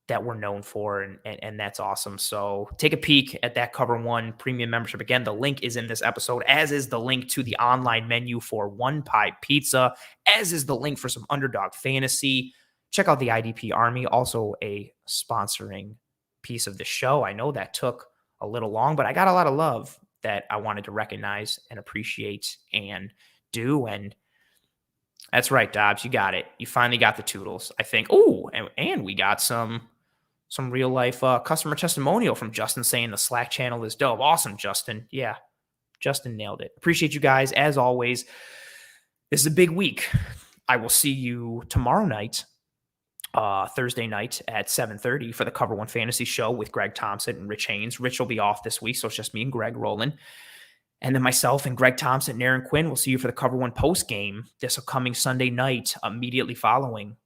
that we're known for, and that's awesome. So take a peek at that Cover One premium membership. Again, the link is in this episode, as is the link to the online menu for One Pie Pizza, as is the link for some Underdog Fantasy. Check out the IDP Army, also a sponsoring piece of the show. I know that took a little long, but I got a lot of love that I wanted to recognize and appreciate and do. And that's right, Dobbs, you got it. You finally got the toodles, I think. Oh, and we got some real life customer testimonial from Justin saying the Slack channel is dope. Awesome, Justin. Yeah, Justin nailed it. Appreciate you guys. As always, this is a big week. I will see you tomorrow night, Thursday night at 7:30 for the Cover One Fantasy Show with Greg Thompson and Rich Haynes. Rich will be off this week, so it's just me and Greg rolling. And then myself and Greg Thompson and Aaron Quinn will see you for the Cover One post game this upcoming Sunday night, immediately following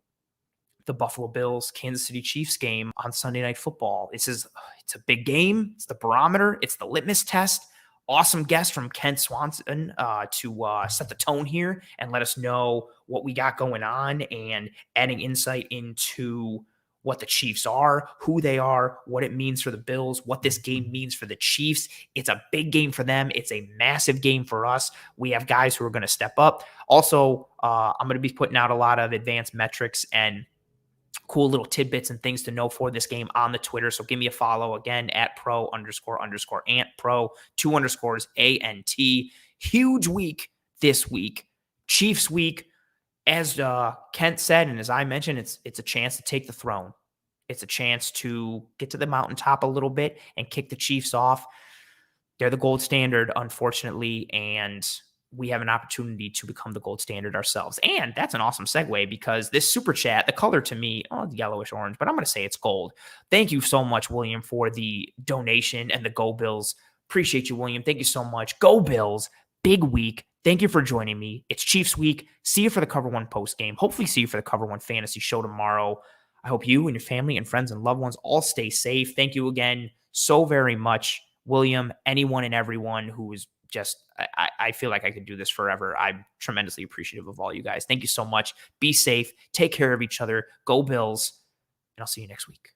the Buffalo Bills Kansas City Chiefs game on Sunday Night Football. It's a big game. It's the barometer. It's the litmus test. Awesome guest from Kent Swanson to set the tone here and let us know what we got going on and adding insight into what the Chiefs are, who they are, what it means for the Bills, what this game means for the Chiefs. It's a big game for them. It's a massive game for us. We have guys who are going to step up. Also, I'm going to be putting out a lot of advanced metrics and cool little tidbits and things to know for this game on the Twitter. So give me a follow again at @pro__ant, pro, 2 underscores ANT. Huge week this week. Chiefs week. As Kent said, and as I mentioned, it's a chance to take the throne. It's a chance to get to the mountaintop a little bit and kick the Chiefs off. They're the gold standard, unfortunately, and we have an opportunity to become the gold standard ourselves. And that's an awesome segue because this super chat, the color to me, it's yellowish orange, but I'm going to say it's gold. Thank you so much, William, for the donation and the Go Bills. Appreciate you, William. Thank you so much. Go Bills. Big week. Thank you for joining me. It's Chiefs week. See you for the Cover One post game. Hopefully see you for the Cover One fantasy show tomorrow. I hope you and your family and friends and loved ones all stay safe. Thank you again so very much, William, anyone and everyone who is just, I feel like I could do this forever. I'm tremendously appreciative of all you guys. Thank you so much. Be safe. Take care of each other. Go Bills. And I'll see you next week.